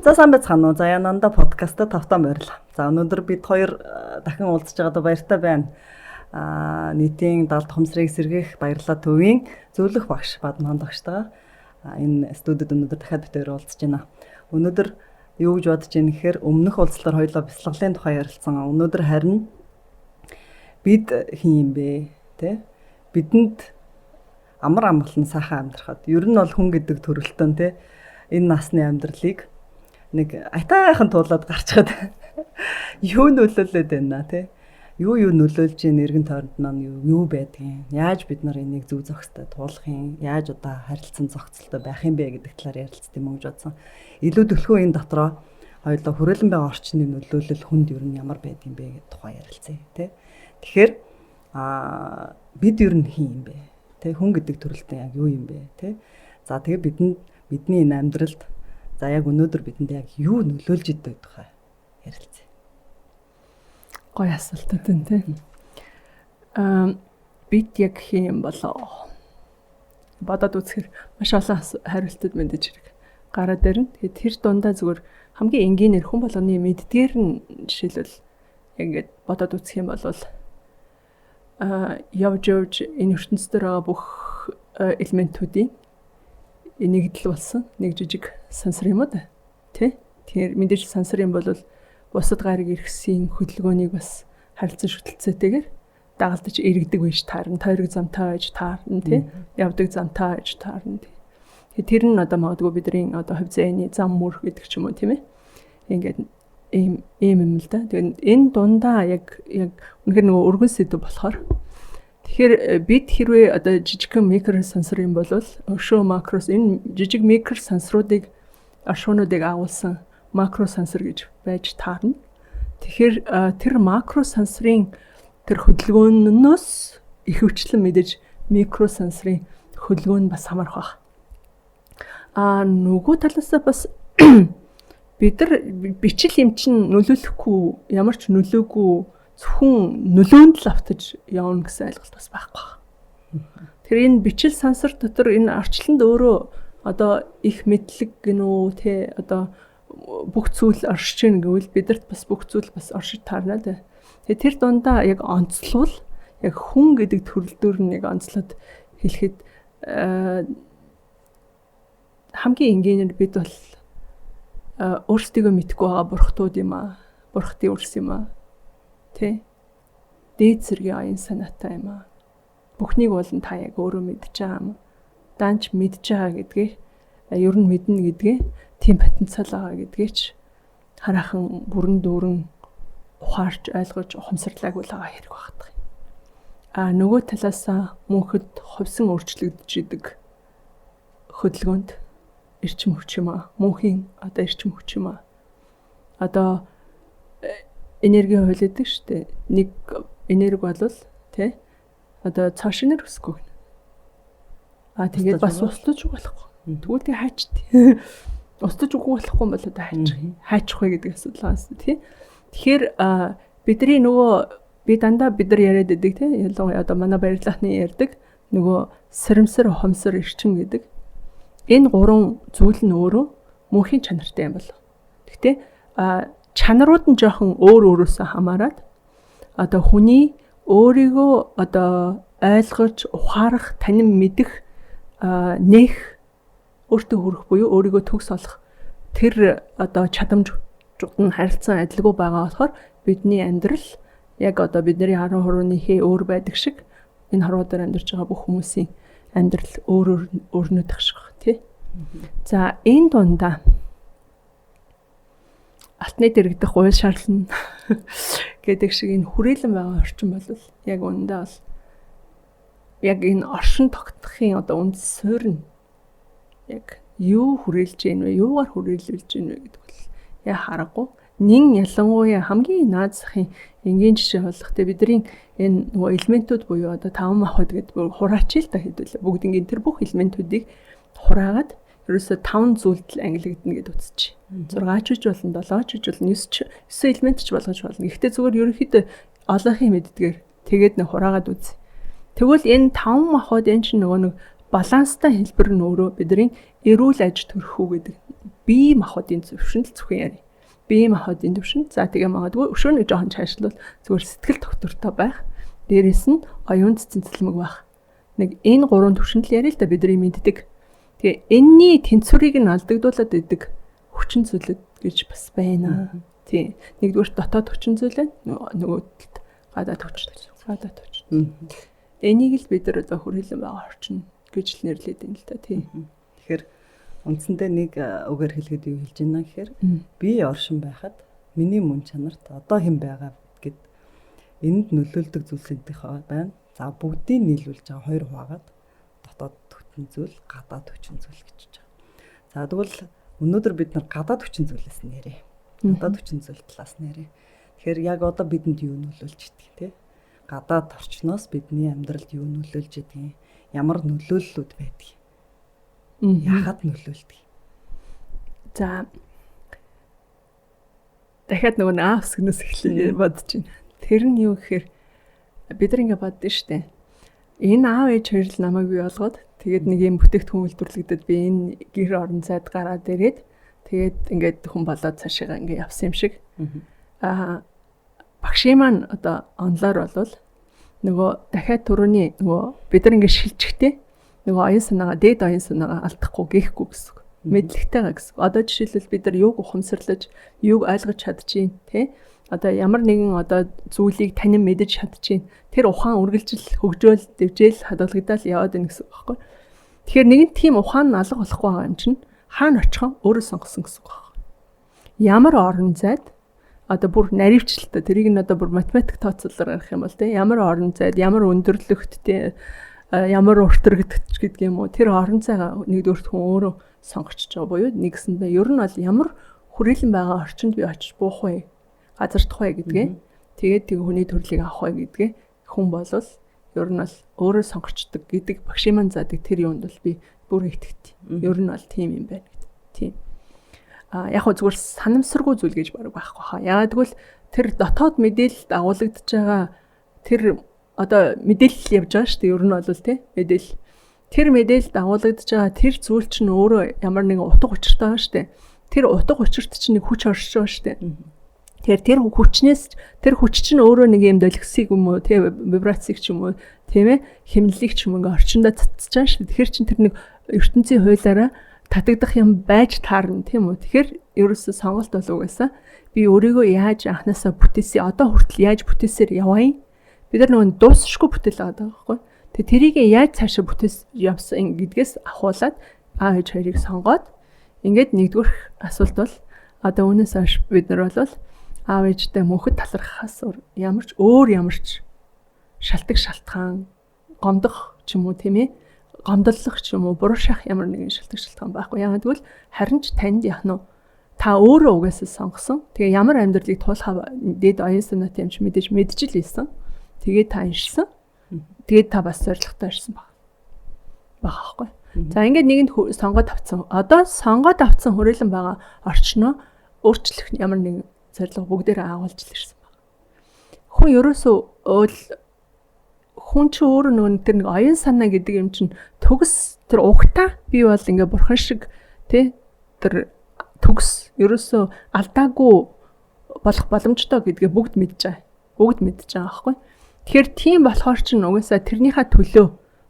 За сайн байцгаана уу. За Янанда подкастта тавтаа морил. За өнөөдөр бид хоёр дахин уулзж байгаадаа баяртай байна. Нийтийн 70 томсрыг сэргээх баярлалаа төвийн зөвлөх багш Бадман багштайгаа энэ студид өнөөдөр дахиад бид хоёр уулзж байна. Өнөөдөр юу гэж бодож байна гэхээр өмнөх уулзлаар хоёулаа бяцлаглалын тухай ярилцсан. Өнөөдөр харин бид хин юм бэ? Тэ? Бидэнд амар амгалан сайхан амьдрахад ер нь бол хүн гэдэг төрөлтөө тэ энэ насны амьдралыг нэг айтайхан туулаад гарчхад юу нөлөөлөд байна те юу нөлөөлж ийн эргэн тойронд нь юу байдгийг яаж бид нар энийг зөв зохистой туулах юм яаж одоо харилцан зохицолтой байх юм бэ гэдэг талаар ярилцсан юм гэж бодсон. Илүү төлхөө энэ дотроо хоёулаа хүрээлэн байгаа орчны нөлөөлөл хүнд ер нь ямар байдаг юм бэ гэдэг тухай ярилцъя те. Тэгэхээр бид ер нь хин юм бэ те хүн гэдэг төрөлтөө яг юу юм бэ те. За тэгээ бидний энэ амьдралд за яг өнөөдөр бидэнд яг юу нөлөөлж идэв тухай ярилцъя. Гоё асуулт энэ тий. Бид яг хэм болоо. Бодоод үзэхэр маш олон хариултууд мэдэж хэрэг гараад ирнэ. Тэгээд тэр дундаа зүгээр хамгийн энгийнээр хүн болгоны мэддгээр нь жишээлбэл яг ингэж бодоод үзэх юм бол явж энэ ертөнцийн байгаа бүх элементүүдийн нэгдэл болсон нэг жижиг сансар юм да тий. Тэгэхээр мэдээж сансар юм бол бусад гариг иргэсийн хөдөлгөөнийг бас харилцан шүтэлцээтэйгээр дагалдаж иргэдэг байж таарна. Тойрог замтай байж таарна тий. Явдаг замтай байж таарна тий. Тэгэхээр тэр нь одоо магадгүй бидний одоо хувь зээний зам мөр гэдэг ч юм уу тийм ээ. Ингээд ийм юм л да. Тэгээд энэ дундаа яг үнэхээр нөгөө өргөн сэдв болохоор тэгэхээр бид хэрвээ одоо жижигхэн микро сансар юм бол өшөө макрос энэ жижиг микро сансруудыг оршуунуудыг агуулсан макро сансар гэж байж таарна. Тэгэхээр тэр макро сансрын тэр хөдөлгөөнөөс ихэвчлэн мэдээж микро сансрын хөдөлгөөн нь бас хамаарх баг. Нөгөө талаасаа бас бид нар бичил юм чинь нөлөөлөхгүй ямар ч нөлөөгүй зөвхөн нөлөөнд л автаж явна гэсэн ойлголт бас байхгүй. Тэгэхээр энэ бичил сансар дотор энэ арчланд өөрөө одоо их мэдлэг гинөө те одоо бүх зүйл оршиж гин гэвэл бидэрт бас бүх зүйл бас оршиж таарна те. Тэгээ тэр дундаа яг онцлол яг хүн гэдэг төрөлдөр нь яг онцлоод хэлэхэд хамгийн энгийнээр бид бол өөрсдийгөө мэдгүй байгаа бурхтууд юм аа. Бурхтын үрс юм аа. Тэ дээд зэргийн аян санаатай юм аа. Бүхнийг бол та яг өөрөө мэдж байгаа юм. Данч мэдж байгаа гэдгээ ер нь мэднэ гэдгээ тийм потенциал байгаа гэдгээч хараахан бүрэн дүүрэн ухаарч ойлгож ухамсарлаагүй л байгаа хэрэг багтах юм. Нөгөө талаасаа мөнхөд хувьсан өөрчлөгдөж идэг хөдөлгөөнд эрчим хүч юм аа. Мөнхийн одоо эрчим хүч юм аа. Одоо энерги хууль гэдэг шүү дээ. Нэг энерги бол тий одоо цааш энерги өсгөх. Тэгээд бас устж болохгүй. Тэгвэл тий хайч тий. Устж үгүй болохгүй бол одоо хайчих вэ гэдэг асуудал байна шүү тий. Тэгэхээр бидний нөгөө би дандаа бид нар яриад байдаг тий. Ялангуяа одоо манай баярлалахны ярьдаг нөгөө сарамсар, ухамсар, эрчим гэдэг энэ гурван зүйл нь өөрөө мөнхийн чанартай юм болов. Гэхдээ чанарууд нь жоохон өөрөөсөө хамаарат одоо хүний өөрийгөө одоо ойлгож ухаарах, танин мэдэх нээх өөртөө хүрэх буюу өөрийгөө төгс олох тэр одоо чадамжууд нь харилцан адилгүй байгаа болохоор бидний амьдрал яг одоо бидний харуу хурууны хээ өөр байдаг шиг энэ харуу дээр амьдарч байгаа бүх хүмүүсийн амьдрал өөрнөдөх шиг баг тий. За энэ дундаа алтны дэрэгдэх уйл шаарлна гэдэг шиг энэ хүрээлэн байгаа орчин бол яг үүндээ бол яг энэ оршин тогтнохын одоо үнд суурь нь яг юу хүрээлж гин вэ юугаар хүрээлүүлж гин вэ гэдэг бол яа харахгүй нин ялангуяа хамгийн наад захын энгийн жишээ болох те бидний энэ нөгөө элементүүд буюу одоо 5 махбод гэдэг хураач л та хэдүүлээ бүгднийг тэр бүх элементүүдийг хураагаад ерөөсө 5 зүйлд л ангилагдана гэдээ үзчих. 6 ч болно, 7 ч болно, 9 элемент ч болгож болно. Гэхдээ зүгээр ерөнхийдөө олонхын мэддгээр тэгээд нэг хураагаад үз. Тэгвэл энэ 5 махбод энэ чинь нөгөө нэг баланстай хэлбэр нь өөрөө бидний эрүүл аж төрхүү гэдэг бие махбодын төвшөнд зөвхөн яри. Бие махбодын төвшөнд за тэгээ магадгүй өшөөний жоохон чаашлал зүгээр сэтгэл тогтвортой байх. Дээрээс нь оюун цэцэн цэлмэг байх. Нэг энэ гурван төвшөнд л яри л да бидний мэддэг. Тэгээ энэний тэнцвэрийг нь алдагдуулаад идэг хүчин зүйлүүд гэж бас байна. Тийм. Нэгдүгээр дотоод хүчин зүйл нөгөөдөлд гадаад хүчин. Энийг л бид нар одоо хүрээлэн байгаа орчин гэж л нэрлэдэг юм л да тийм. Тэгэхээр үндсэндээ нэг үгээр хэлэхэд юу хэлж байна гэхээр би оршин байхад миний мөн чанарт одоо хэн байгаа гэд энд нөлөөлдөг зүйлсүүдийнх байна. За бүгдийг нийлүүлж байгаа хоёр хуваагаад дотоод хүчин зүйл, гадаад хүчин зүйл гэж байна. За тэгвэл өнөөдөр бид нар гадаад хүчин зүйлээс нэрээ. Гадаад хүчин зүйл талаас нэрээ. Тэгэхээр яг одоо бидэнд юу нөлөөлж идэх те? Гадаад орчноос бидний амьдралд юу нөлөөлж идэх? Ямар нөлөөллүүд байдаг? Яагаад нөлөөлдөг? За дахиад нөгөө аавс гэнээс эхлэе бодож байна. Тэр нь юу гэхээр бид нар ингэ боддоо штэ. Энэ аав ээж хоёр л намайг бий болгоод тэгээд нэг юм бүтээгдэхүүн үйлдвэрлэгдэд би энэ гэр орон зайд гараад ирээд тэгээд ингээд хүн болоод цаашаа ингэ явсан юм шиг. Багшийн маань одоо онлоор болвол нөгөө дахиад түрүүний нөгөө бид нар ингэ шилжихтэй нөгөө оюун санаагаа дээд оюун санаагаа алдахгүй гээхгүй гэсэн. Мэдлэгтэйгээ гэсэн. Одоо жишээлбэл бид нар юуг ухамсарлаж, юуг ойлгож чадчихээн тий? Одоо ямар нэгэн одоо зүйлийг танин мэдэж чадчихээн. Тэр ухаан үргэлжил хөгжөөл, дэвжээл хадгалагдаад яваад байна гэсэн үг байхгүй. Тэгэхээр нэгэн тийм ухаан нь алга болохгүй байгаа юм чинь хаана очихоо өөрөө сонгосон гэсэн үг байна. Ямар орон зайд одоо бүр наривчлалтай тэрийг нь одоо бүр математик тооцоолоор гаргах юм бол тий? Ямар орон зайд, ямар өндөрлөгттэй ямар уртрагдчих гэдэг юм уу тэр орон цайгаа нэгдүгürt хүн өөрөө сонгоч байгаа буюу нэгсэндээ ер нь бол ямар хүрээлэн байгаа орчинд би очиж буух вэ газардах вэ гэдгээ тэгээд тэг хүний төрлийг авах вэ гэдгээ хүн болвол ер нь бол өөрөө сонгочдөг гэдэг багшийн маань заадаг тэр юунд бол би бүр итгэв. Ер нь бол тийм юм байна гэдэг. Тийм. Яг хөө зүгээр санамсаргүй зүйл гэж баг байхгүй хаа. Яагаад гэвэл тэр дотоод мэдээлэл дагуулгадж байгаа тэр одоо мэдээлэл явж байгаа шүү дээ. Ер нь бол тий мэдээлэл. Тэр мэдээлэл дагуулгадж байгаа тэр зүйл чинь өөрөө ямар нэгэн утга учиртай байна шүү дээ. Тэр утга учирт чинь нэг хүч оршиж байгаа шүү дээ. Тэгэхээр тэр хүчнээс тэр хүч чинь өөрөө нэг юм долгисыг юм уу тий вибрацийг ч юм уу тийм ээ хэмнэлийг ч юм ингээ орчиндөө цацж байгаа шүү дээ. Тэгэхээр чин тэр нэг ертөнцийн хуулиараа татагдах юм байж таарна тийм үү. Тэгэхээр ерөөсөө сонголт болов угаасаа би өөрийгөө яаж анханасаа бүтээсээ одоо хүртэл яаж бүтээсээр яваа юм. Бид нар нөгөө дуусшгүй бүтээл байгаа байхгүй. Тэгээ тэрийг яаж цаашаа бүтээс явсан гэдгээс ахуулаад аав ээж хоёрыг сонгоод ингээд нэгдүгээр асуулт бол одоо үүнээс хойш бид нар бол аав ээжтэй мөнхөд талархахаас ямар ч шалтгаан шалтгаан гомдох ч юм уу тийм ээ гомдлох ч юм уу буруу шах ямар нэгэн шалтгаан байхгүй. Яагаад гэвэл харин ч танд яах нь та өөрөө угаасаа сонгосон. Тэгээ ямар амьдралыг туулахаа дээд оюун санаатай юм чи мэдээж мэдчихэл ийсэн. Тэгээд та ирсэн. Тэгээд та бас зоригтой ирсэн баг. Багаахгүй. За ингээд нэгэнд сонгоод авцсан. Одоо сонгоод авцсан хүрээлэн байгаа орчноо өөрчлөх ямар нэгэн зорилго бүгдээрээ агуулж ирсэн баг. Хүн ерөөсөө хүн чи өөрөө нөгөө тэр нэг оюун санаа гэдэг юм чинь төгс тэр угтаа би бол ингээ бурхан шиг тий тэр төгс ерөөсөө алдаагүй болох боломжтой гэдгээ бүгд мэдж байгаа. Бүгд мэдж байгаа байхгүй. Тэгэхээр тийм болохоор ч угаасаа тэрнийхээ төлөө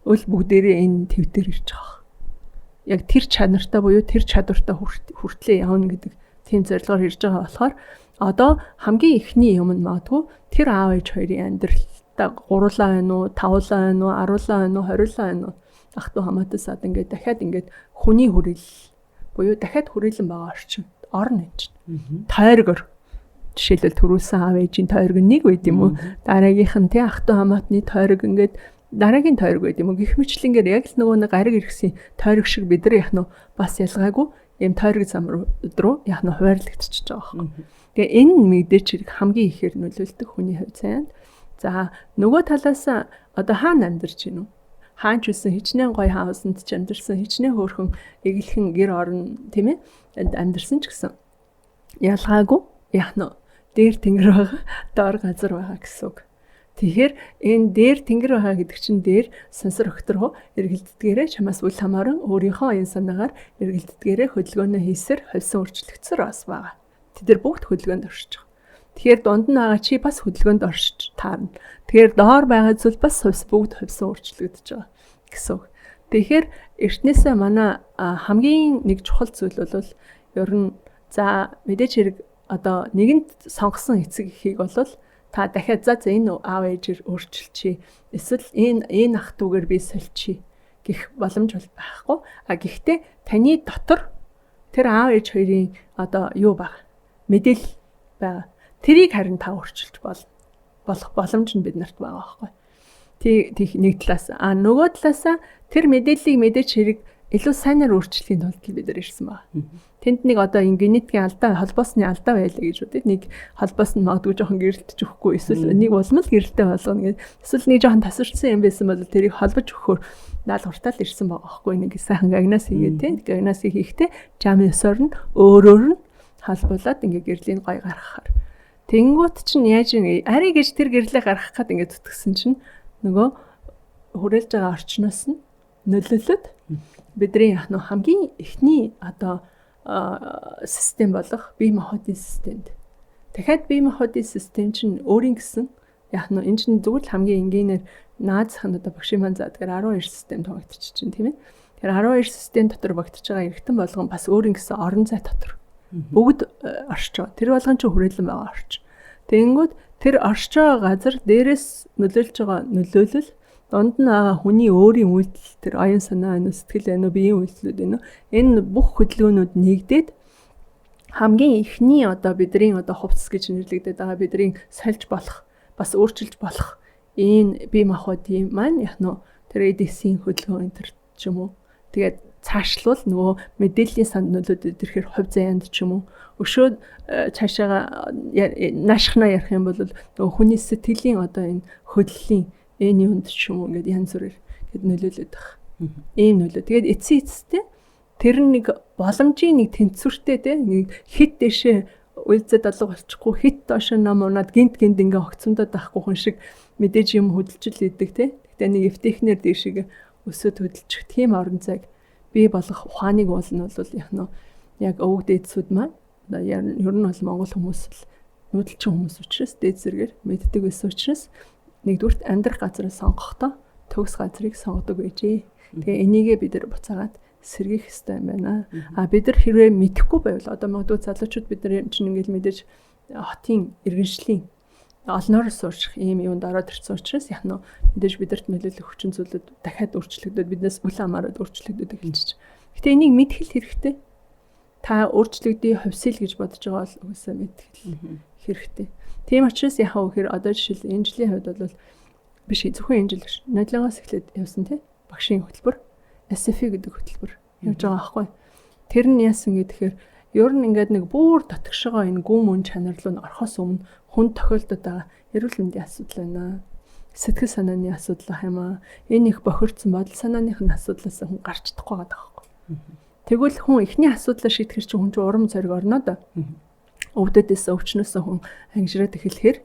өл бүгдээрээ энэ төв дээр ирж байгаа. Яг тэр чанартай буюу тэр чадвартай хүртлээ явна гэдэг тийм зорилгоор ирж байгаа болохоор одоо хамгийн ихний юм нь магадгүй тэр аав ээж хоёрын амьдралдаа гурлаа байна уу, тавлаа байна уу, аруулаа байна уу, хориулаа байна уу ах トゥ хамаатасаад ингээд дахиад ингээд хүний хүрээлэл буюу дахиад хүрээлэн байгаа орчин орно энэ чинь. Тойргор жишээлбэл төрүүлсэн аав ээжийн тойрог нэг байд юм уу? Дараагийнх нь тий ах トゥ хамаатны тойрог ингээд дараагийн тойрог байд юм уу? Гэх мэтлэнгээр яг л нөгөө нэг ариг иргэсийн тойрог шиг бид нар яах нь бас ялгаагүй ийм тойрог зам руу яах нь хуваарлагдчихж байгаа байхгүй. Тэгээ энэ мэдээч хамгийн ихээр нөлөөлдөг хүний хувь заяанд. За нөгөө талаас одоо хаана амьдарч гинү? Хаан ч үсэн хичнээн гой хаусанд ч амьдарсан, хичнээн хөөрхөн эглэхэн гэр орон тийм ээ амьдарсан ч гэсэн ялгаагүй яах нь дээр тэнгэр байгаа, доор газар байгаа гэсэн үг. Тэгэхээр энэ дээр тэнгэр байгаа гэдэг чинь дээр сансар өгтөрөө эргэлддгээрээ чамаас үл хамааран өөрийнхөө оюун санаагаар эргэлддгээрээ хөдөлгөөнөө хийсээр хувьсан өөрчлөгдсөр бас байгаа. Тэд нар бүгд хөдөлгөөнд оршиж байгаа. Тэгэхээр дунд нь байгаа чи бас хөдөлгөөнд оршиж таарна. Тэгэхээр доор байгаа зүйл бас бүгд хувьсан өөрчлөгдөж байгаа гэсэн үг. Тэгэхээр эртнээсээ манай хамгийн нэг чухал зүйл бол ер нь за мэдээч хэрэг одоо нэгэнд сонгосон эцэг эхийг бол та дахиад за энэ аав ээжээр өөрчилчихье. Эсвэл энэ ах дүүгээр би сольчихье гэх боломж бол байхгүй. Гэхдээ таны дотор тэр аав ээж хоёрын одоо юу баг мэдээлэл байгаа. Тэрийг харин та өөрчилж болох боломж нь бид нарт байгаа байхгүй. Тэг нэг талаас нөгөө талаас тэр мэдээллийг мэдээч хэрэг илүү сайнаар өөрчлөхийн тулд бид нар ирсэн байна. Тэнд нэг одоо генетикийн алдаа, холбоосны алдаа байлаа гэж үгүй. Нэг холбоос нь магадгүй жоохон гэрэлтэж өгөхгүй, эсвэл нэг улмал гэрэлтэй болгоно гэдэг. Эсвэл нэг жоохон тасарсан юм байсан бол тэрийг холбож өгөхөөр даалгавартаа л ирсэн байгаа байхгүй. Нэг сайхан гагнаас хийгээд тийм гагнаас хийхдээ жамын ёсоор нь өөрөөр нь холбуулад гэрлийн гой гаргахаар. Тэнгүүт чинь яаж ингэ ари гэж тэр гэрлээ гаргах гээд ингэ зүтгэсэн чинь нөгөө хүрээлж байгаа орчноос нь нөлөөлөд бидний хамгийн эхний одоо систем болох бие махбодын системд. Дахиад бие махбодын систем чинь өөрийн гэсэн энэ чинь зүгээр л хамгийн энгийнээр наазах нь одоо багшийн маань заадгаар 12 систем тогтчих чинь тийм ээ. Тэр 12 систем дотор багтж байгаа эргэтэн болгон бас өөрийн гэсэн орон зай дотор бүгд оршиж байгаа. Тэр болгон ч хүрээлэн байгаа орч. Тэгэнгүүт тэр оршиж байгаа газар дээрээс нөлөөлж байгаа нөлөөлөл донд нь байгаа хүний өөрийн үйлдэл тэр оюун санаа сэтгэл биеийн үйлдэлүүд энэ бүх хөдөлгөөнүүд нэгдээд хамгийн эхний одоо бидний одоо хувцас гэж нэрлэгдээд байгаа бидний сольж болох бас өөрчилж болох энэ бие махбодын маань тэр эдисийн хөдөлгөөн энэ ч юм уу тэгээд цаашлуул нөгөө мэдээллийн санд нөлөөд ирэхээр хувь заяанд ч юм уу өшөө цаашаага наашхна ярих юм бол нөгөө хүний сэтгэлийн одоо энэ хөдөллийн энэ юунд ч юм уу ингээд янз бүрээр гээд нөлөөлөд байгаа. Ийм нөлөө. Тэгээд эцсийн эцэстээ тэр нэг боломжийн нэг тэнцвэртэй те нэг хит дэшээ үйлзэд алга болчихгүй хит доош нам унаад гинт ингээ огцомдоод байхгүй хүн шиг мэдээж юм хөдөлжил идэг те. Гэтэ нэг эвтэхнэр дэшиг өсөд хөдөлчих тийм орон зайг бий болох ухааныг болно бол яг өвөг дээдсүүд маань ер нь бол монгол хүмүүс л нүүдэлчин хүмүүс учраас дээд зэрэгээр мэддэг байсан учраас нэгдүгürt амьдрах газрыг сонгохдоо төгс газрыг сонгодог байжээ. Тэгээ энийгээ бид нар буцаагаад сэргийх хэрэгтэй юм байна. Бид нар хэрвээ мэдэхгүй байвал одоо магадгүй залуучууд бид нар чинь ингээл мэдээж хотын иргэншлийн олноор суурших ийм юунд ороод ирсэн учраас мэдээж бидэрт нөлөөлөх хүчин зүйлүүд дахиад өөрчлөгдөд биднээс үл хамааран өөрчлөгдөд эхэлж. Гэтэ энийг мэдэх хэрэгтэй. Та өөрчлөгдөе хувьсэл гэж бодож байгаа бол үгүйсээ мэдэх хэрэгтэй. Тийм учраас одоо жишээл энэ жилийн хувьд бол биш зөвхөн энэ жил нодлонгоос эхлээд явсан тий багшийн хөтөлбөр SFI гэдэг хөтөлбөр явж байгаа байхгүй. Тэр нь яасан гэхээр ер нь ингээд нэг бүр дотгошгоо энэ гүн мөн чанар руу орохоос өмнө хүн тохиолдод байгаа эрүүл мэндийн асуудал байна. Сэтгэл санааны асуудал ах юм аа. Энэ их бохирдсан бодол санааных нь асуудлаас хүн гарч чадахгүй байгаа байхгүй. Тэгвэл хүн эхний асуудлаа шийдэхэр чинь хүн чинь урам зориг орно да. Өвдөдөөс өвчнөөс хүн ангижраад эхлэхээр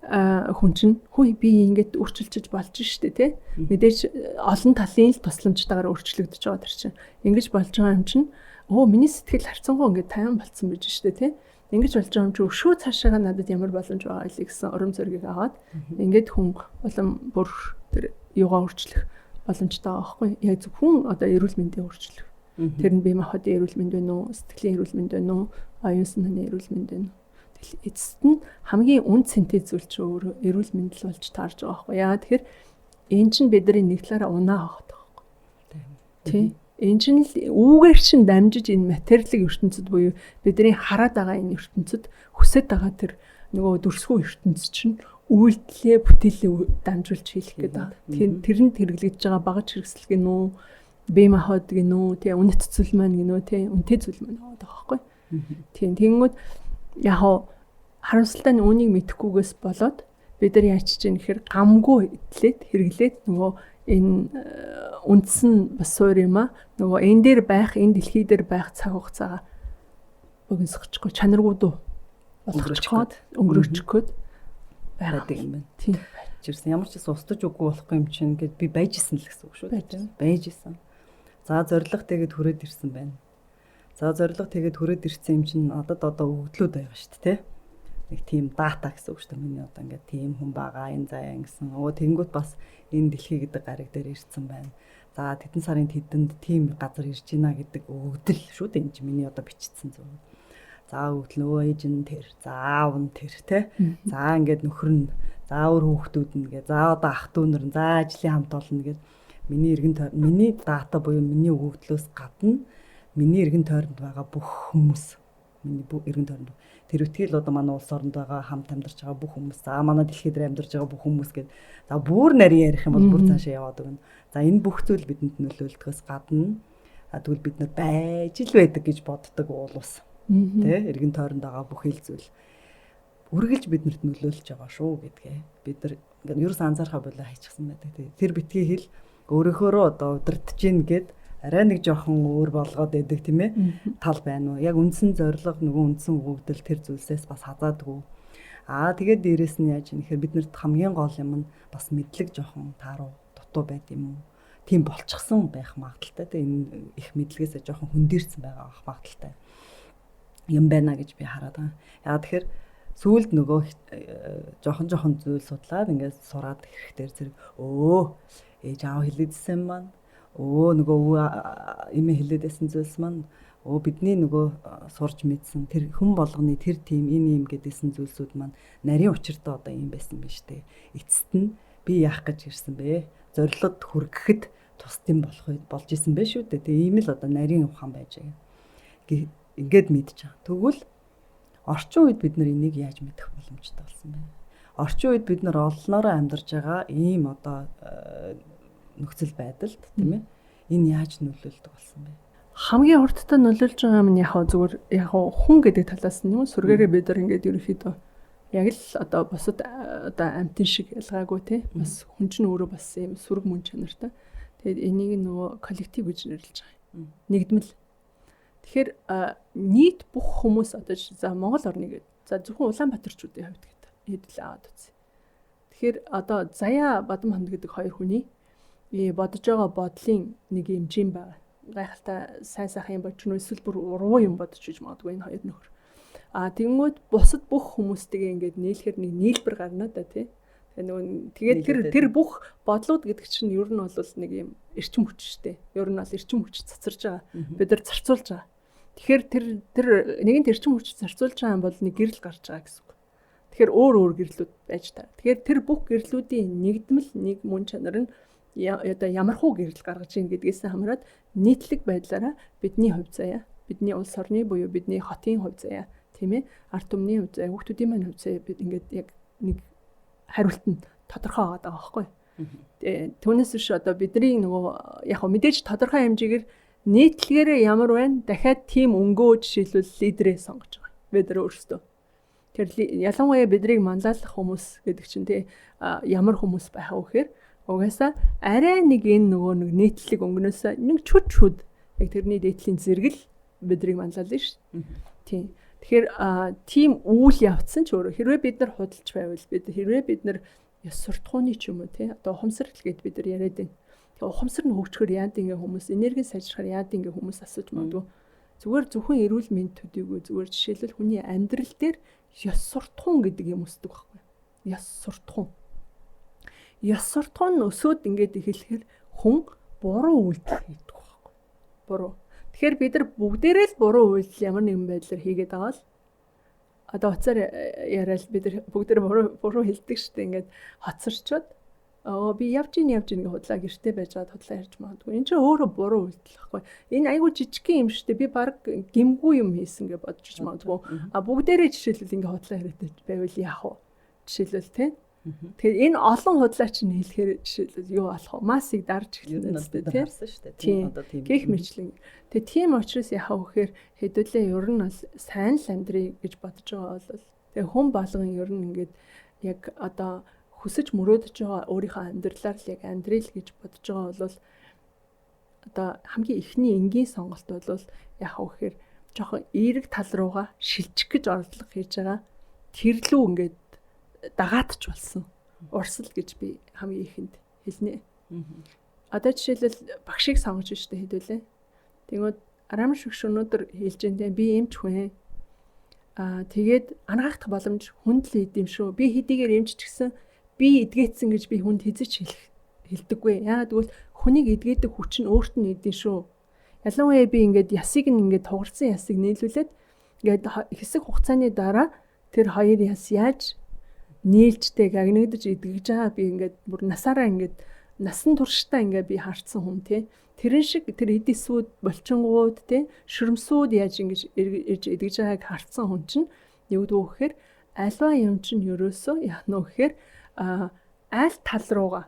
хүн чинь хүй би ингээд өөрчилж болж штэ тий. Мэдээж олон талын л тусламжтайгаар өөрчлөгдөж байгаа тэр чинь. Ингэж болж байгаа юм чинь миний сэтгэл харцангуй ингээд 50 болцсон байж штэ тий. Ингэж болж байгаа юм чи өшөө цаашаага надад ямар боломж байгаа вэ гэсэн урам зориг аваад ингээд хүн улам бүр тэр юугаа өөрчлөх боломжтой байгаа байхгүй. Яг зөвхөн одоо эрүүл мэндийн өөрчлөх. Тэр нь бие махбодын эрүүл мэнд вэ нүү, сэтгэлийн эрүүл мэнд вэ нүү, оюун санааны эрүүл мэнд вэ нүү. Тэгэл эцэст нь хамгийн үн цэнтэй зүйл чи өөрөө эрүүл мэнд л болж таарж байгаа байхгүй. Яагаад тэгэхээр энэ чинь бидний нэг талаараа унаа авах байхгүй. Тий. Энэ чинь үүгээр чинь дамжиж энэ материалын ертөнцид буюу бидний хараад байгаа энэ ертөнцид хүсэж байгаа тэр нөгөө дүрсгүй ертөнцид чинь үйлдэлээ бүтээлээ дамжуулж хийх гэдэг. Тэр нь хэрэглэж байгаа багаж хэрэгсэл гинүү, бие махбод гинүү, тий үнэт зүйл маань гинүү, тий үнэтэй зүйл маань байгаа байхгүй. Тийм тэгэнгүүт яг харамсалтай нь үүнийг мэдэхгүйгээс болоод бид нар яаж чинь гэхээр гамгүй идлээд хэрэглээд нөгөө энэ үндсэн бас суур юм аа нөгөө энэ дээр байх энэ дэлхий дээр байх цаг хугацаагаа богиносчихгүй чанаргүй дуу болгочиход өнгөрөөчихөд байгаад юм байна. Тийм байж. гарч ирсэн. Ямар ч гэсэн устж үгүй болохгүй юм чинь ингээд би байж исэн л гэсэн үг шүү дээ. Байж исэн. За зориг тэгээд хүрээд ирсэн байна. За зориг тэгээд хүрээд ирсэн юм чинь одоо өгдлүүд байгаа шүү дээ. Нэг тийм дата гэсэн үг шүү дээ. Миний одоо ингээд тийм хүн байгаа энэ заяа гэсэн. Тэнгүүт бас энэ дэлхий гэдэг гариг дээр ирсэн байна. За тэдэн сарын тэдэнд тийм газар ирж байна гэдэг өгдөл шүү дээ. Энэ чинь миний одоо бичсэн зүйл. За өгдөл нөгөө ээж нь тэр. За аав нь тэр те. За ингээд нөхөр нь. За өөр хүүхдүүд нь гээ. За одоо ах дүү нар нь. За ажлын хамт олно гэд миний эргэн тойрон миний дата буюу миний өгөгдлөөс гадна миний эргэн тойронд байгаа бүх хүмүүс миний эргэн тойронд тэр үтгэл одоо манай улс оронд байгаа хамт амьдарч байгаа бүх хүмүүс за манай дэлхий дээр амьдарч байгаа бүх хүмүүс гээд за бүр нарийн ярих юм бол бүр цаашаа яваад өгнө. За энэ бүх зүйл бидэнд нөлөөлдөхөөс гадна тэгвэл бид нар байж л байдаг гэж боддог улс. Тэ эргэн тойронд байгаа бүх хил зүйл үргэлж биднэрт нөлөөлж байгаа шүү гэдгээ. Бид нар ингээд ерөөс анзаархаа болоо хайчихсан байдаг. Тэр битгий хил өөрөөхөө одоо удирдах гин гэд арай нэг жоохон өөр болгоод байдаг тийм ээ тал байна уу яг үндсэн зориг нөгөө үндсэн өгөгдөл тэр зүйлсээс бас хазаадгүй тэгээд дээрэс нь яаж юм гэхээр биднэрт хамгийн гол юм нь бас мэдлэг жоохон тааруу дутуу байд юм уу тийм болчихсон байх магадaltaй тийм энэ их мэдлэгээс жоохон хөндөрсөн байгаа магадaltaй юм байна гэж би хараад байгаа яг тэгэхээр сүүлд нөгөө жоохон зүйл судлаад ингээд сураад ирэхээр зэрэг ээж аав хэлээдсэн маань нөгөө эмээ хэлээдсэн зүйлс маань бидний нөгөө сурж мэдсэн тэр хүн болгоны тэр тийм ийм гэдээсэн зүйлсүүд маань нарийн учиртай одоо ийм байсан биз дээ. Эцэст нь би яах гэж ирсэн бэ? Зорилгод хүргэхэд тусдим болж исэн бэ шүү дээ. Тэгээ ийм л одоо нарийн ухаан байж байгаа. Ингээд мэдж байгаа. Тэгвэл орчин үед бид нар энийг яаж мэдэх боломжтой болсон бэ? Орчин үед бид нар олноороо амьдарч байгаа ийм одоо нөхцөл байдалд тийм ээ энэ яаж нөлөөлдөг болсон бэ? Хамгийн хурдтай нөлөөлж байгаа юм нь яг хүн гэдэг талаас нь юм сүргээрээ бид нар ингээд ерөөхдөө яг л одоо бусад одоо амтэн шиг ялгаагүй тий бас хүн чинь өөрөө бас юм сүрэг мөн чанартай. Тэгээд энийг нөгөө коллектив гэж нэрлэж байгаа. Нэгдмэл. Тэгэхээр нийт бүх хүмүүс одоо за Монгол орны гэдэг. За зөвхөн Улаанбаатарчүүдийн хувьд гэдэг. Хэдэл аваад үзье. Тэгэхээр одоо Заяа Бадамханд гэдэг хоёр хүний бодож байгаа бодлын нэг юм жим байгаа. Гайхалтай сайн сайхан юм бодж нү эсвэл бүр уруу юм бодож иж магадгүй энэ хоёр нөхөр. Тэгэнгүүт бусад бүх хүмүүстэйгээ ингээд нийлэхээр нэг нийлбэр гарна да тий. Тэгээд тэр бүх бодлууд гэдэг чинь ер нь бол нэг юм эрчим хүч штэ. Ер нь бол эрчим хүч цацарж байгаа. Бид нар зарцуулж байгаа. Тэгэхээр тэр нэгэн эрчим хүч зарцуулж байгаа юм бол нэг гэрэл гарч байгаа гэсэн үг. Тэгэхээр өөр гэрлүүд байж таа. Тэгэхээр тэр бүх гэрлүүдийн нэгдмэл нэг мөн чанар нь одоо ямар хуу гэрэл гаргаж ийн гэдгээс хамраад нийтлэг байдлаараа бидний хувь заяа, бидний улс орны буюу бидний хотын хувь заяа, тийм ээ, ард түмний хувь заяа, хүүхдүүдийн маань хувь заяа бид ингээд яг нэг хариулт нь тодорхой байгаа байхгүй. Түүнээс биш одоо бидний нөгөө яг мэдээж тодорхой хэмжээгээр нийтлэгээрээ ямар байна дахиад тийм өнгөө жишээлбэл лидерээ сонгож байгаа. Бид нар өөрсдөө. Тэр ялангуяа бидрийг манлайлах хүмүүс гэдэг чинь тий ямар хүмүүс байх вэ гэхээр угаасаа арай нэг энэ нөгөө нэг нийтлэг өнгнөөс нэг чүд яг тэрний дээдлийн зэрэгэл бидрийг манлайлна шүү. Тийм. Тэгэхээр тийм үйл явцсан ч өөрөө хэрвээ бид нар худалдаж байвал хэрвээ бид нар ёс суртахууны ч юм уу тий одоо ухамсарл гэд бид нар яриад байна. Тэгээ ухамсар нь хөгжөхөр яад ингээ хүмүүс энерги сайжрахаар яад ингээ хүмүүс асууж магадгүй. Зүгээр зөвхөн эрүүл мэнд төдийгүй зүгээр жишээлбэл хүний амьдрал дээр ёс суртахуун гэдэг юм өсдөг байхгүй. Ёс суртахуун. Ёс суртахуун нь өсөөд ингээд эхлэхээр хүн буруу үйлдэл хийдэг байхгүй. Буруу. Тэгэхээр бид нар бүгдээрээ л буруу үйлдэл ямар нэгэн байдлаар хийгээд байгаа л одоо уцаар яриад бид нар бүгдээр буруу хэлдэг шүү дээ. Ингээд хоцорчод би явж ийн гэж худлаа гэртээ байж байгаа худлаа ярьж магадгүй. Энэ чинь өөрөө буруу үйлдэл байхгүй. Энэ айгүй жижигхэн юм шүү дээ. Би баг гимгүй юм хийсэн гэж бодож иж магадгүй. Бүгдээрээ жишээлбэл ингээ худлаа яриад байвал яах вэ? Жишээлбэл тийм. Тэгэхээр энэ олон худлаа чинь хэлэхээр жишээлбэл юу болох вэ? Массыг дарж эхэлнэ шүү дээ тийм. Одоо тийм гэх мэтлэн. Тэгээ тийм учраас яах вэ гэхээр хэдүүлээ ер нь бол сайн л амьдрий гэж бодож байгаа бол тэгээ хүн болгон ер нь ингээд яг одоо хүсэж мөрөөдөж байгаа өөрийнхөө амьдралаар л яг амьдрил гэж бодож байгаа бол одоо хамгийн ихний энгийн сонголт бол яах вэ гэхээр жоохон эерэг тал руугаа шилжих гэж оролдлого хийж байгаа тэрлүү ингээд дагаатч болсон. Урсал гэж би хамгийн ихэнд хэлнэ. Одоо жишээлбэл багшийг сонгож штэ хэдүүлээ. Тэгвэл Арам шүгш өнөөдөр хэлж дээ би эмч хүн. Тэгээд анагаах боломж хүнд л идэм шүү. Би хэдийгээр эмч ч гэсэн би эдгээцсэн гэж би хүнд хизэж хэлдэггүй. Яагаад гэвэл хүнийг эдгээдэг хүч нь өөрт нь идэв шүү. Ялангуяа би ингээд ясыг нь ингээд тугарсан ясыг нийлүүлээд ингээд хэсэг хугацааны дараа тэр хоёр яс яаж нийлжтэй гагнагдаж эдгэж байгаа би ингээд бүр насаараа ингээд насан туршдаа ингээд би харцсан хүн тий. Тэрэн шиг тэр эдисүүд болчингууд тий шүрмсүүд яаж ингэж ирж эдгэж байгааг харцсан хүн чинь юу гэдэг вэ гэхээр альва юм чинь ерөөсөө яах нь вэ гэхээр аль тал руугаа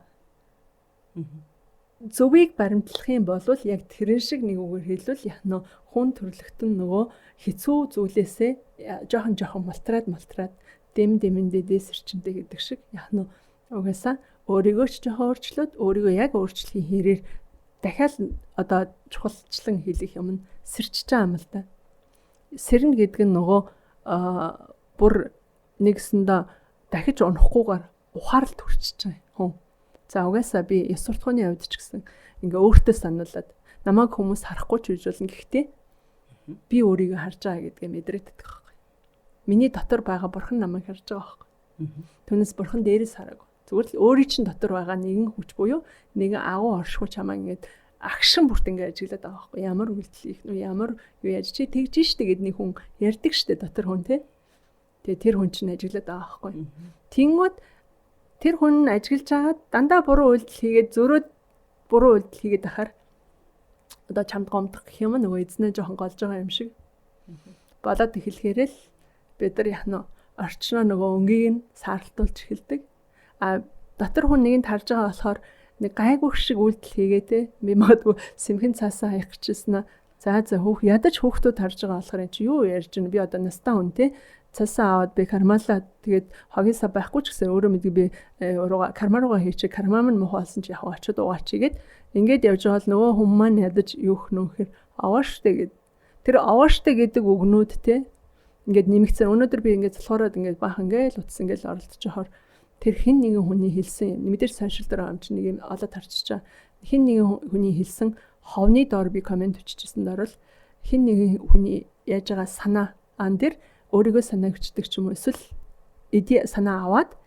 зөвийг баримтлах юм бол яг тэрэн шиг нэг үгээр хэлвэл яах нь хүн төрлөختөн нөгөө хэцүү зүйлээсээ жоохон малтраад дэм дэсэрчэнтэй гэдэг шиг яах нь угаасаа өөрийгөө ч жоохон өөрчлөөд өөрийгөө яг өөрчлөхийн хэрээр дахиад одоо чухалчлан хэлэх юм нь сэрчж байгаа юм л да. Сэрнэ гэдэг нь нөгөө бүр нэгсэндээ дахиж унахгүйгээр ухаарл төрчихөж байгаа хүн. За угаасаа би ёс суртахууны хувьд ч гэсэн ингээ өөртөө сануулад намайг хүмүүс харахгүй ч үж болно. Гэхдээ би өөрийгөө харж байгаа гэдгээ мэдрээд байдаг байхгүй. Миний дотор байгаа бурхан намайг харж байгаа байхгүй. Түүнээс бурхан дээрээс хараагүй. Зүгээр л өөрийн чинь дотор байгаа нэгэн хүч буюу нэгэн агуу оршихуй чамаа ингээд агшин бүрт ингээд ажиглаад байгаа байхгүй. Ямар үйлдэл хийх нү, ямар юу яаж чи тэгж штэ гэд нэг хүн ярьдаг штэ дотор хүн те. Тэгээ тэр хүн чинь ажиглаад байгаа байхгүй. Тэнгүүд тэр хүн ажиглаж байгаад дандаа буруу үйлдэл хийгээд зөрөөд буруу үйлдэл хийгээд ахаар одоо чамд гомдох гэх юм нөгөө эзнээ жоохон голж байгаа юм шиг болоод эхлэхээр л бид нар яах нь орчноо нөгөө өнгийг нь сааралтуулж эхэлдэг. Дотор хүн нэгэнд харж байгаа болохоор нэг гайгүй шиг үйлдэл хийгээтэй. Би магадгүй сэмхэн цаасаа хаях гэжсэн. За ядаж хүүхдүүд харж байгаа болохоор эн чи юу ярьж байна? Би одоо настай хүн те. Цаасаа аваад би кармалаа тэгээд хогисаа байхгүй ч гэсэн өөрөө мэдээ би кармаруугаа хийчих. Кармам нь муухай болсон чи яг очиод угаач гээд ингээд явж байгаа л нөгөө хүн маань ядаж юу хнөө гэхээр авааштай гэд. Тэр авааштай гэдэг үгнүүд те. Ингээд нэмэгцэн өнөөдөр би ингээд залхуураад ингээд баахан гээл утсан гээл оролдож байгаа. Тэр хин нэгэн хүний хэлсэн мэдээж сошиал дээр юм чи нэг юм олоод харчичаа. Хин нэгэн хүний хэлсэн ховны доор би комент өччихсэн дөрөл хин нэгэн хүний яаж байгаа санаа ан дээр өөрийгөө санаа өчтдөг ч юм уу эсвэл эди санаа аваад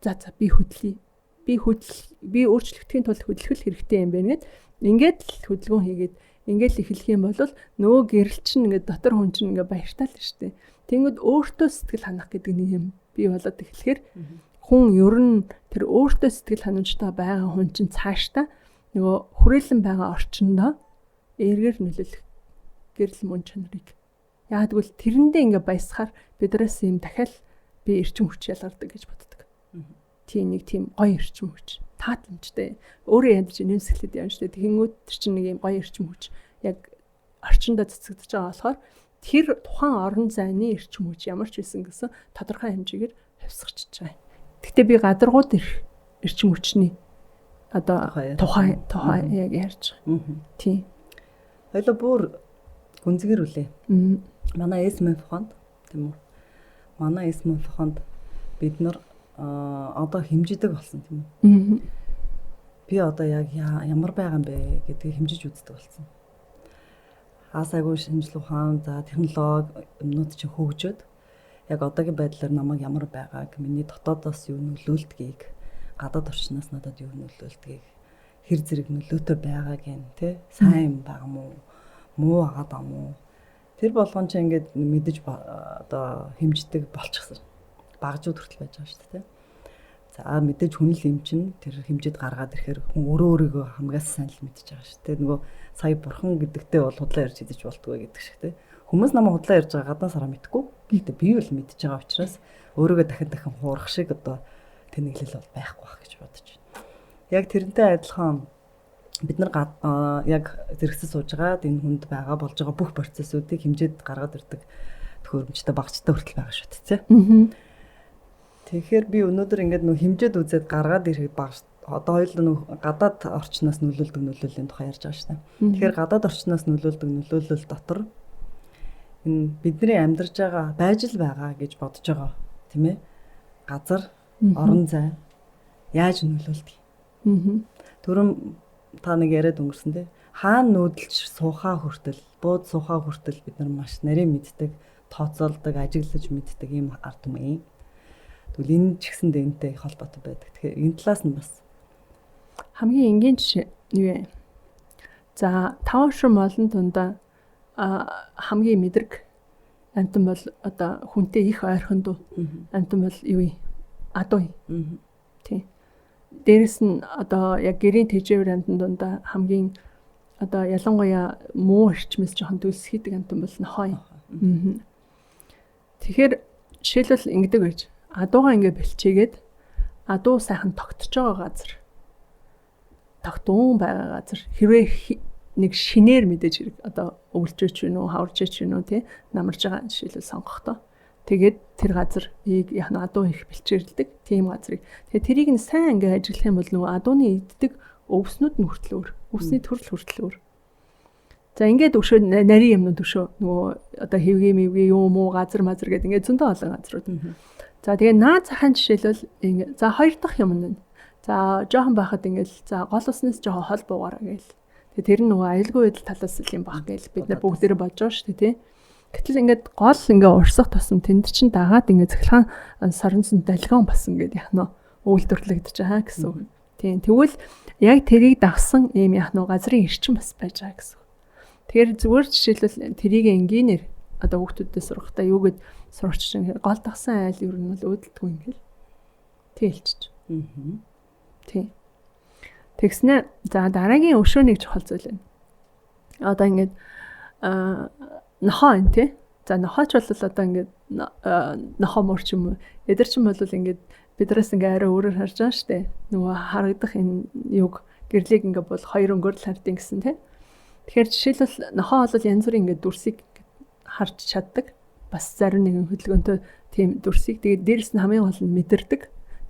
за би хөдлөе. Би өөрчлөгдөхийн тулд хөдөлгөл хэрэгтэй юм байна гэд ингээд л хөдөлгөөн хийгээд ингээд л эхлэх юм бол нөгөө гэрэл чинь ингээд дотор хүн чинь ингээд баяртаа л штэ. Тэнгүүд өөртөө сэтгэл ханах гэдэг нэг юм бий болоод эхлэхээр хүн ер нь тэр өөртөө сэтгэл ханамжтай байгаа хүн чинь цаашдаа нөгөө хүрээлэн байгаа орчиндөө эргээр нөлөөлөх гэрэл мөн чанарыг яагаад гэвэл тэрэндээ ингээ баясахаар биднээс юм дахиад би эрчим хүч ялгардаг гэж боддог. Тийм нэг тийм гоё эрчим хүч таатламжтай өөрөө ядж нэмсгэлээд явна шүү дээ. Тэгэнгүүт тэр чинь нэг юм гоё эрчим хүч яг орчиндөө цэцэгдэж байгаа болохоор тэр тухайн орон зайны эрчим хүч ямар ч байсан гэсэн тодорхой хэмжээгээр хавсгарч байгаа. Гэхдээ би гадаргууд эрчим хүчний одоо тухай яг ярьж байгаа. Тийм. Хоёлоо бүр гүнзгийрүүлээ. Манай эсмэн фонд тийм үү? Манай эсмэн фонд бид нар одоо хэмждэг болсон тийм үү? Би одоо яг ямар байгаа юм бэ гэдгийг хэмжиж үздэг болсон. Хаасаагүй шинжлэх ухаан за технологи юмнууд чинь хөгжөөд яг одоогийн байдлаар намайг ямар байгааг миний дотоодоос юу нөлөөлдгийг гадаад орчноос надад юу нөлөөлдгийг хэр зэрэг нөлөөтэй байгааг юм те сайн байгаа муу агаад байгаа мó тэр болгон ч ингээд мэдэж одоо хэмждэг болчихсон багжууд хүртэл байж байгаа шүү дээ те за мэдээж хүн л эмчин тэр хэмжээд гаргаад ирэхээр хүн өөрийгөө хамгаас сайн л мэдж байгаа шүү дээ нөгөө сая бурхан гэдэгтээ бол худлаа ярьж идэж болтгоо гэдэг шиг те хүмүүс намайг худлаа ярьж байгаа гадаа сараа мэдгүй гэхдээ би бол мэдж байгаа учраас өөрийгөө дахин хуурах шиг одоо тэнэглэл бол байхгүй байх гэж бодож байна. Яг тэрнтэй адилхан бид нар яг зэрэгцээ суужгаад энэ хүнд байгаа болж байгаа бүх процессуудыг хэмжээд гаргаад ирдэг төхөөрөмжтэй багцтай хүртэл байгаа шүү дээ. Тэгэхээр би өнөөдөр ингээд нөх хэмжээд үзээд гаргаад ирэхэд одоо хоёул гадаад орчноос нөлөөлдөг нөлөөллийн тухай ярьж байгаа шүү дээ. Тэгэхээр гадаад орчноос нөлөөлдөг нөлөөлөл дотор энэ бидний амьдарч байгаа байж л байгаа гэж бодож байгаа тийм ээ газар орон зай яаж нөлөөлдөг. Аа. Та нэг яриад өнгөрсөн те. Хаана нүүдэлж суухаа хүртэл, бууд суухаа хүртэл бид нар маш нарийн мэддэг, тооцоолдог, ажиглаж мэддэг ийм ард түмэн. Тэгвэл энэ ч гэсэн дэнтэй их холбоотой байдаг. Тэгэхээр энэ талаас нь бас хамгийн энгийн жишээ юу вэ? За 5 оршин молон дундаа хамгийн мэдрэг амтан бол одоо хүнтэй их ойрхон дуу. Амтан бол юу вэ? Адуу. Тий. Дээрэс нь одоо яг гэрийн тэжээвэр амтан дундаа хамгийн одоо ялангуяа муу эрчмэс жоохон дөлсхийдэг амтан бол нохой. Тэгэхээр жишээлбэл ингэдэг байж адуугаа ингээ бэлчээгээд адуу сайхан тогтож байгаа газар тогтуун байгаа газар хэрвээ нэг шинээр мэдээж хэрэг одоо өвлжөөч вэ нүү хаваржээч вэ нүү тий намарж байгаа жишээлбэл сонгохдоо тэгээд тэр газрыг яг нь адуу их бэлчээрэлдэг тийм газрыг тэгээд тэрийг нь сайн ингээ ажиглах юм бол нөгөө адууны иддэг өвснүүд нь хүртэл өөр өвсний төрөл хүртэл өөр. За ингээд өшөө нарийн юмнууд өшөө нөгөө одоо хэвгээ мэвгээ юу муу газар мазар гэдэг ингээд зөндөө олон газрууд. За тэгээ наад захын жишээлбэл ингээд за хоёр дахь юм нь. За жоохон байхад ингээд за гол уснаас жоохон хол буугаараа гээл. Тэгээ тэр нь нөгөө аюулгүй байдал талаас л юм баг гээл бид нар бүгдээрээ бодож байгаа шүү дээ тий. Гэтэл ингээд гол ингээд урсах тусам тэнд чин дагаад ингээд цахилгаан сарансан далгион басан гэдэг яхнаа үйлдвэрлэгдэж байгаа гэсэн үг. Тийм тэгвэл яг тэрийг дагсан ийм яхнаа газрын эрчим бас байж байгаа гэсэн. Тэгэхээр зүгээр жишээлбэл тэрийг энгийнээр одоо хүүхдүүдэд сурахтаа юу гэд сурч чинь гол дагсан айл ер нь бол өөдөлтгүй юм хэл. Тэлчж. Тий. Тэгснэ за дараагийн өшөө нэг чухал зүйл байна. Одоо ингээд нохоо энэ тий. За нохооч бол одоо ингээд нохоо морч юм уу. Эдэр чинь бол ингээд бидраас ингээ арай өөрөөр харж байгаа штэ. Нөгөө харагдах энэ юг гэрлийг ингээ бол хоёр өнгөөр л хардیں۔ Гэсэн тий. Тэгэхээр жишээлбэл нохоо бол янз бүрийн ингээ дүрсийг харж чаддаг. Бас зарим нэгэн хөдөлгөөнтэй тийм дүрсийг тэгээд дээрэс нь хамгийн гол нь мэдэрдэг.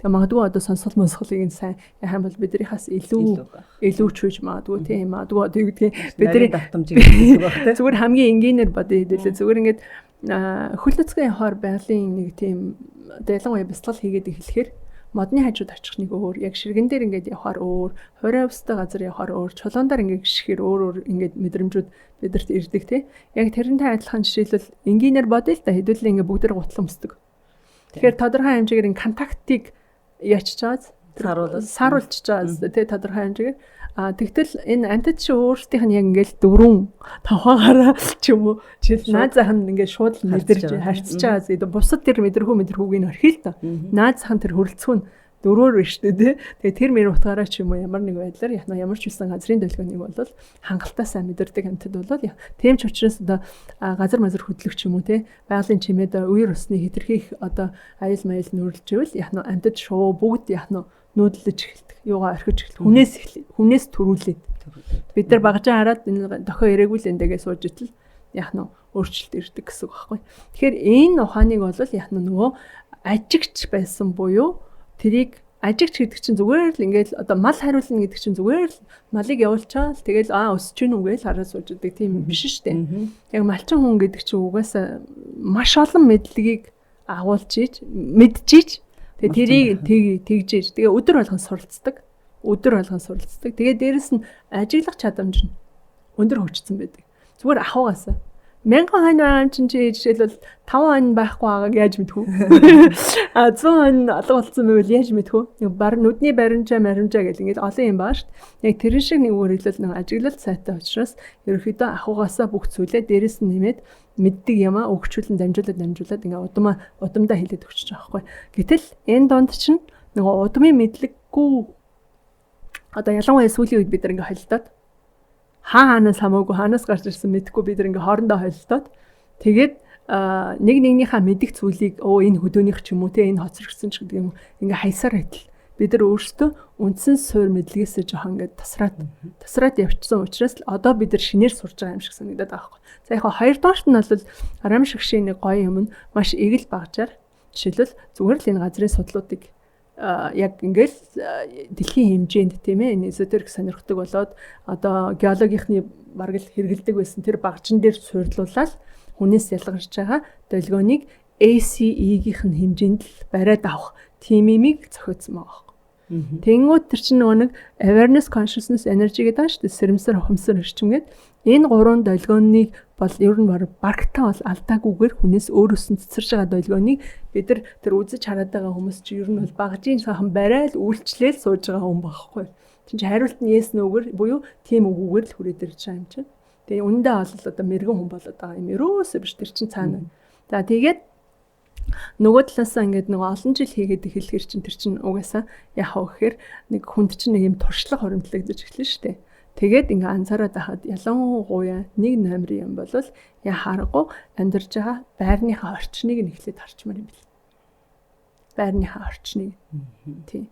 Тэгээ магадгүй одоо сонсгол мосголыг нь сайн яхан бол биднийхээс илүү чүйж магадгүй тийм магадгүй одоо юу гэдгийг бидний давтамжийг гэдэг баг тийм. Зүгээр хамгийн энгийнээр бодё хэдүүлээ. Зүгээр ингээд хөл нуцгийн хоор байгалийн нэг тийм ялангуяа бяцлал хийгээд эхлэхээр модны хажууд очих нэг өөр, яг ширгэн дээр ингээд явахаар өөр, хорой өвстэй газар явахаар өөр, чулуундар ингээд гიშгээр өөр ингээд мэдрэмжүүд бидэрт ирдэг тий. Яг тэрнтэй адилхан жишээлбэл энгийнээр бодъё л да хэдүүлээ ингээд бүгдээр гутлан өмсдөг. Тэгэхээр тодорхой хэмжээгээр контактыг ячиж байгаа саруулж байгаа тий тодорхой хэмжээгээр тэгтэл энэ антид чи өөрсдийнх нь яг ингээд 4-5-аараа ч юм уу жишээл наад зах нь ингээд шууд мэдэрч харьцаж байгаа зэ бусад тэр мэдэрхүүгийг нь орхиё л та наад зах нь тэр хөрөлцөө нь 4-өөр биш үү тий. Тэгээ тэр мэр утгаараа ч юм уу ямар нэг байдлаар ямар ч үсэн газрын төлөвлөгөөнийг бол хангалттай сайн мэдэрдэг антид бол тийм ч учраас одоо газар мазар хөдлөгч юм уу тий байгалийн чимээд үер усны хэтэрхийх одоо аюул маял нүрэлжвэл антид шуу бүгд нүүдлэж эхэлдэг. Юугаа орхиж эхэлдэг. Хүнээс төрүүлээд. Бид нар багжаа хараад энэ дохио ирээгүй л эндээгээ сууж итэл өөрчлөлт ирдэг гэсэн үг байхгүй. Тэгэхээр энэ ухааныг бол нөгөө ажигч байсан буюу тэрийг ажигч гэдэг чинь зүгээр л ингээд одоо мал хариулна гэдэг чинь зүгээр л малыг явуулчаал тэгэл өсөж гин үгээл хараад сууж идэг тийм биш шүү дээ. Яг малчин хүн гэдэг чинь угаасаа маш олон мэдлэгийг агуулж мэдчихэж тэгээ тэрийг тэгжээж тэгээ өдөр болгон суралцдаг. Тэгээ дээрэс нь ажиглах чадамж нь өндөр хөгжсөн байдаг. Зүгээр ахуйгаасаа 1000 хонь байгаа юм чинь жишээлбэл 5 хонь байхгүй байгааг яаж мэдэх вэ? 100 хонь алга болсон байвал яаж мэдэх вэ? Нүдний баримжаа гэл ингээд олон юм баа шүү дээ. Яг тэр шиг нэг өөр хэлбэл нэг ажиглалт сайтай учраас ерөөхдөө ахуйгаасаа бүх зүйлээ дээрэс нь нэмээд мэддэг юмаа өгчүүлэн дамжуулаад ингээд удамдаа хэлээд өгч байгаа байхгүй. Гэтэл энэ донд чинь нөгөө удмын мэдлэггүй одоо ялангуяа сүүлийн үед бид нар ингээд холилдоод хаанаас хамаагүй хаанаас гарч ирсэн мэдэхгүй бид нар ингээ хоорондоо холилдоод тэгээд нэг нэгнийхээ мэдих зүйлийг энэ хөдөөнийх ч юм уу те энэ хоцрогдсон ч гэдэг юм ингээ хайсаар байтал бид нар өөрсдөө үндсэн суур мэдлэгээсээ жоохон ингээ тасраад явчихсан учраас одоо бид нар шинээр сурж байгаа юм шиг санагдаад байгаа байхгүй. За яг хоёр доошт нь бол арам шигшийн нэг гоё юм нь маш эгэл багжаар жишээлбэл зүгээр л энэ газрын судлуудыг яг ингээл дэлхийн хэмжээнд тийм ээ энэ эзотерик сонирхдаг болоод одоо геологийнхны бараг л хэрэгэлдэг байсан тэр багжин дээр суйрлуулаад хүнээс ялгарч байгаа долгионыг ACE-гийнх нь хэмжээнд л бариад авах тийм имийг зохиоцсон байгаа. Тэнгүүд тэр чинь нөгөө нэг awareness, consciousness, energy гэдэг шүү дээ. Сэрэмсэр, ухамсар, эрчимгээд энэ гурван долгионыг бол ер нь барагтаа бол алдаагүйгээр хүнээс өөрөөс нь цэцэрж байгаа долгионыг бид нар тэр үзэж хараад байгаа хүмүүс чи ер нь бол багжийн сайхан барайл үйлчлээл сууж байгаа хүн байхгүй. Чинь хариулт нь yes нүгээр буюу тийм үгүйгээр л хүрээд ирж байгаа юм чинь. Тэгээ үндэ бол одоо мэрэгэн хүн болоод байгаа юм. Ерөөсөө биш тэр чинь цаана. За тэгээд нөгөө талаасаа ингээд нөгөө олон жил хийгээд эхлэхэр чинь тэр чинь угаасаа яах вэ гэхээр нэг хүнд чинь нэг юм туршлага хоримтлагдаж эхэлнэ шүү дээ. Тэгээд ингээ анзаараад байхад ялангуяа нэг номерын юм бол яхаарахгүй амьдарч байгаа байрныхаа орчныг нь эхлээд харчмаар юм бэл. Байрныхаа орчныг. Тийм.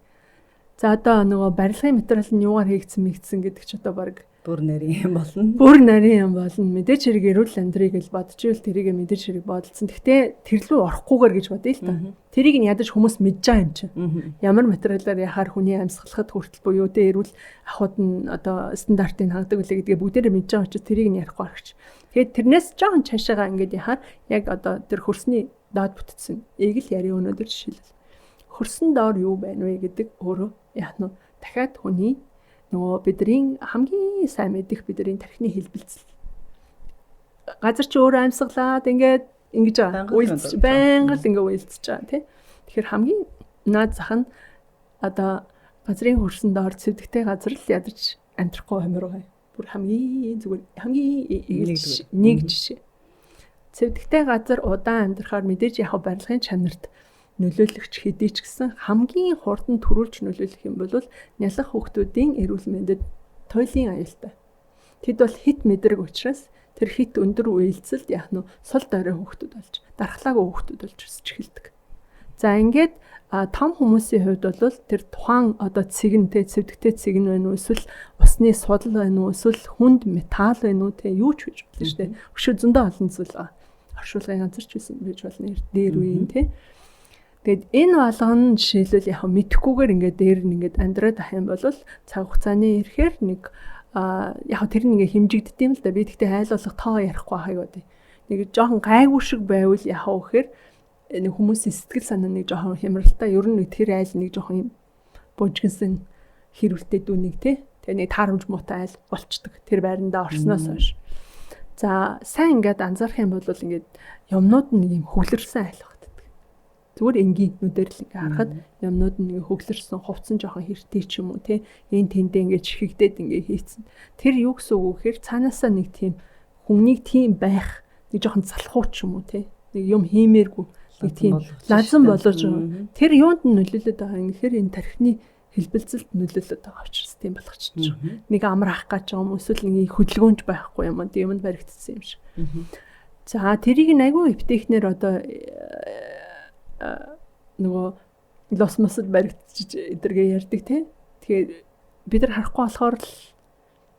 За одоо нөгөө барилгын материал нь юугаар хийгдсэн гэдэг ч одоо баг бүр нарийн юм болно. Бүр нарийн юм болно. Мэдээж хэрэг эрүүл амьдрыг л бодож ивэл тэрийг мэдээж хэрэг бодолцсон. Гэхдээ тэр лүү орохгүйгээр гэж бодъё л та. Тэрийг нь ядаж хүмүүс мэдж байгаа юм чинь. Ямар материалаар яхаар хүний амьсгалахад хүртэл буюу тэ эрүүл ахуйд нь одоо стандартыг хангадаг үлээ гэдгээ бүгдээрээ мэдж байгаа учраас тэрийг нь ярихгүй аргач. Тэгээд тэрнээс жоохон цаашаага ингээд яхаар яг одоо тэр хөрсний доод бүтцэн ээг л яри өнөөдөр жишээлбэл. Хөрсөн доор юу байна вэ гэдэг өөрөө яах нь дахиад хүний нөгөө бидний хамгийн сайн мэдих бидний тархины хэлбэлцэл. Газар чи өөрөө амьсгалаад ингээд ингэж байгаа. Үйлдэж байнга л ингээд үйлдэж байгаа тий. Тэгэхээр хамгийн наад зах нь одоо газрын хөрсөн доор цэвдэгтэй газар л ядаж амьдрахгүй хэмээр байгаа. Бүр хамгийн зүгээр хамгийн нэг жишээ. Цэвдэгтэй газар удаан амьдрахаар мэдээж яг барилгын чанарт нөлөөлөгч хэдий ч гэсэн хамгийн хурдан төрүүлж нөлөөлөх юм бол нялх хүүхдүүдийн эрүүл мэндэд туйлын аюултай. Тэд бол хит мэдрэг учраас тэр хит өндөр үйлцэлд яг нь сул дорой хүүхдүүд болж, дархлаагүй хүүхдүүд болж өсөж эхэлдэг. За ингээд том хүмүүсийн хувьд бол тэр тухайн одоо цэгнтэй цэвдэгтэй цэгн байна уу эсвэл усны судал байна уу эсвэл хүнд металл байна уу те юу ч гэж болно шүү дээ. Өшөө зөндөө олон зүйл байгаа. Оршуулгын ганцар ч байсан байж болно дээр үеийн те. Тэгэд энэ болгоно жишээлбэл яг мэдхгүйгээр ингээд дээр нь ингээд амьдраад ах юм бол цаг хугацааны ирэхээр нэг яг тэр нэг хэмжигддэм юм л да. Би тэгтээ хайлуулах тоо ярихгүй ахыг бод. Нэг жоохон гайгүй шиг байвал яг гэхээр нэг хүмүүсийн сэтгэл санаа нэг жоохон хямралтай. Ер нь тэр айл нэг жоохон бужигнсан хэрвэлтэй дүүнийг те. Тэгээ нэг таарамж муутай айл болчдөг. Тэр байрандаа орсноос хойш. За сайн ингээд анзаарах юм бол ингээд юмнууд нэг юм хөглөрсөн айл. Зүгээр энгийн нүдээр л ингээ харахад юмнууд нь ингээ хөглөрсөн, хувцсан жоохон хэртэй ч юм уу те. Энд тэндээ ингээ чихэгдээд ингээ хийцэн. Тэр юу гэсэн үг вэ гэхээр цаанаасаа нэг тийм хүнийг тийм байх, нэг жоохон залхуу ч юм уу те. Нэг юм хиймээргүй, нэг тийм лазан болож байгаа. Тэр юунд нь нөлөөлөд байгаа юм гэхээр энэ тархины хэлбэлцэлд нөлөөлөд байгаа учраас тийм болгочихж байгаа. Нэг амраах гэж байгаа юм эсвэл нэг хөдөлгөөнж байхгүй юм аа юмд баригдсан юм шиг. За тэрийг айгүй эвтэхнэр одоо нөгөө лос мосод баригдчих эдэргээ ярьдаг тий. Тэгэхээр бид нар харахгүй болохоор л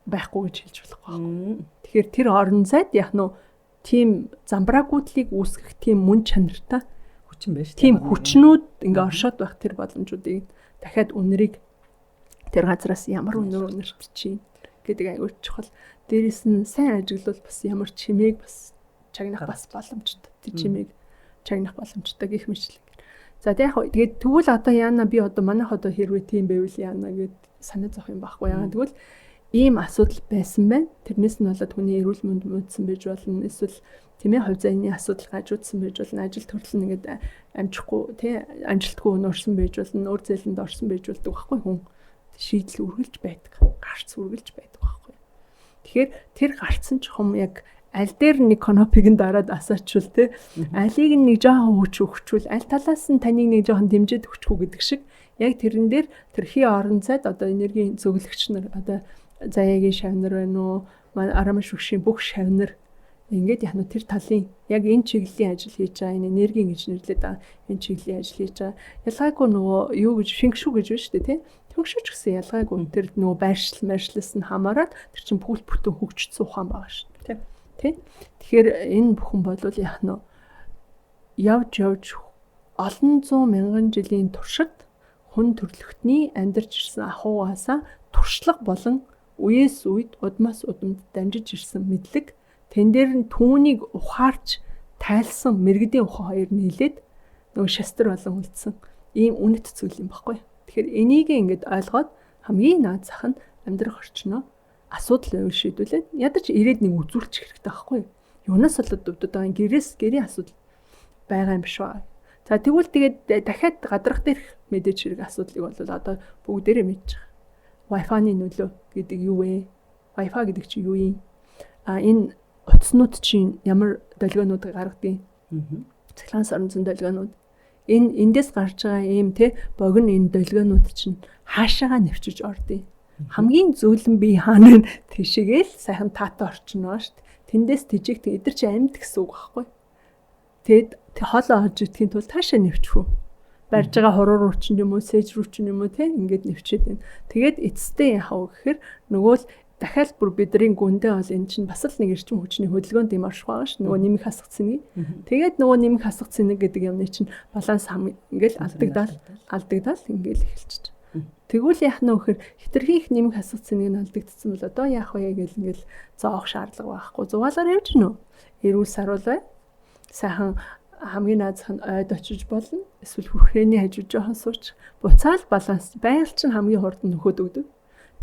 байхгүй гэж хэлж болохгүй. Тэгэхээр тэр орон зайд яг нь тийм замбраагүйдлийг үүсгэх тийм мөн чанартай хүчин байж тийм хүчнүүд ингээ оршоод байх тэр боломжуудыг дахиад үнэрийг тэр газраас ямар үнэрт чинь гэдэг аягүй чухал. Дээрээс нь сайн ажиглал бас ямар чимээг бас чагнах бас боломжтой. Тэр чимээг чагнах боломжтой гэх мэтлэг. За тэгээд тэгвэл одоо яана би одоо манайх одоо хэрвээ тийм байвал яана гэд санаа зовх юм байхгүй яа. Тэгвэл ийм асуудал байсан байна. Тэрнээс нь болоод хүний эрүүл мэнд муудсан байж болно. Эсвэл тийм ээ хувь заяаны асуудал гажуудсан байж болно. Ажил төрөл нь ингээд амжихгүй тий амжилтгүй өнөрсөн байж болно. Өөр зээлэнд орсон байж болдог байхгүй хүн. Шийдэл үргэлж байдаг. Гарц үргэлж байдаг байхгүй. Тэгэхээр тэр гарцсан ч юм яг аль дээр нэг конопиг нь дараад асаачвал те алийг нэг жоохон өгчүүл аль талаас нь таныг нэг жоохон дэмжиж өгчгүй гэдэг шиг яг тэрэн дээр тэрхий орон зайд одоо энергийн зөвлөгч нар одоо заяагийн шавнар байна уу арамш шүгшийн бүх шавнар ингээд яг нь тэр талын яг энэ чиглэлийн ажил хийж байгаа энэ энергийн гэж нэрлэдэг байгаа энэ чиглэлийн ажил хийж байгаа ялгаагүй нөгөө юу гэж фэнкшу гэж байна шүү дээ те фэнкшу ч гэсэн ялгаагүй тэр нөгөө байршлаас нь хамаарат тэр чинь бүхэл бүтэн хөгжсөн ухаан байгаа шүү дээ тий. Тэгэхээр энэ бүхэн болвол яах нь явж олон зуун мянган жилийн туршид хүн төрлөختний амьдарч ирсэн ахуйгаасаа туршлага болон үеэс үед удмаас удамд дамжиж ирсэн мэдлэг тэн дээр нь түүнийг ухаарч тайлсан мэрэгдийн ухаан хоёр нийлээд нөгөө шастар болон үлдсэн ийм үнэт зүйл юм баггүй. Тэгэхээр энийг ингээд ойлгоод хамгийн наад зах нь амьдрах орчноо асуудал шийдүүлээд ядаж ирээд нэг үзүүлчих хэрэгтэй байхгүй юу? Юунаас болоод өвдөд байгаа гэрийн асуудал байгаа юм биш үү? За тэгвэл тэгээд дахиад гадрах дээрх мэдээж хэрэг асуудлыг бол одоо бүгдээрээ мэдж байгаа. Wi-Fi-ны нөлөө гэдэг юу вэ? Wi-Fi гэдэг чинь юу юм? Энэ утаснууд чинь ямар долгионууд гаргадаг? Цахилгаан соронзон долгионууд. Эндээс гарч байгаа ийм богино энэ долгионууд чинь хаашаага нэвчиж ордё. Хамгийн зөөлөн бие хаана тийшээгээл сайхан таатай орчноо шүү дээ. Тэндээс тижиг эдэр чи амьд гэсэн үг байхгүй. Тэгэд хоолоо олж идэхийн тулд таашаа нэвчвүү. Барьж байгаа хуруу руу ч юм уу, сэж рүү ч юм уу ингээд нэвчээд байна. Тэгээд эцэстээ яах вэ гэхээр нөгөө л дахиад бүр бидний гүндээ бол эн чинь бас л нэг эрчим хүчний хөдөлгөөнд юм орших байгаа ш. Нөгөө нэмэх хасах цэнийг. Тэгээд нөгөө нэмэх хасах цэнийг гэдэг юмны чинь баланс ингээл алдагдал ингээл эхэлчихэж. Тэгвэл яах нь вэ гэхээр хитрхи их нэмэх хасах цэнийг нь алдагдсан бол одоо яах вэ гэл ингээл зоох шаардлага байхгүй. Зугаалаар явж гинөө. Эрүүл саруул бай. Сайхан хамгийн наазах нь ойд очиж болно. Эсвэл хүрхрээний хажууд жоохон сууч. Буцаал баланс. Байгаль чинь хамгийн хурд нөхөд өгдөг.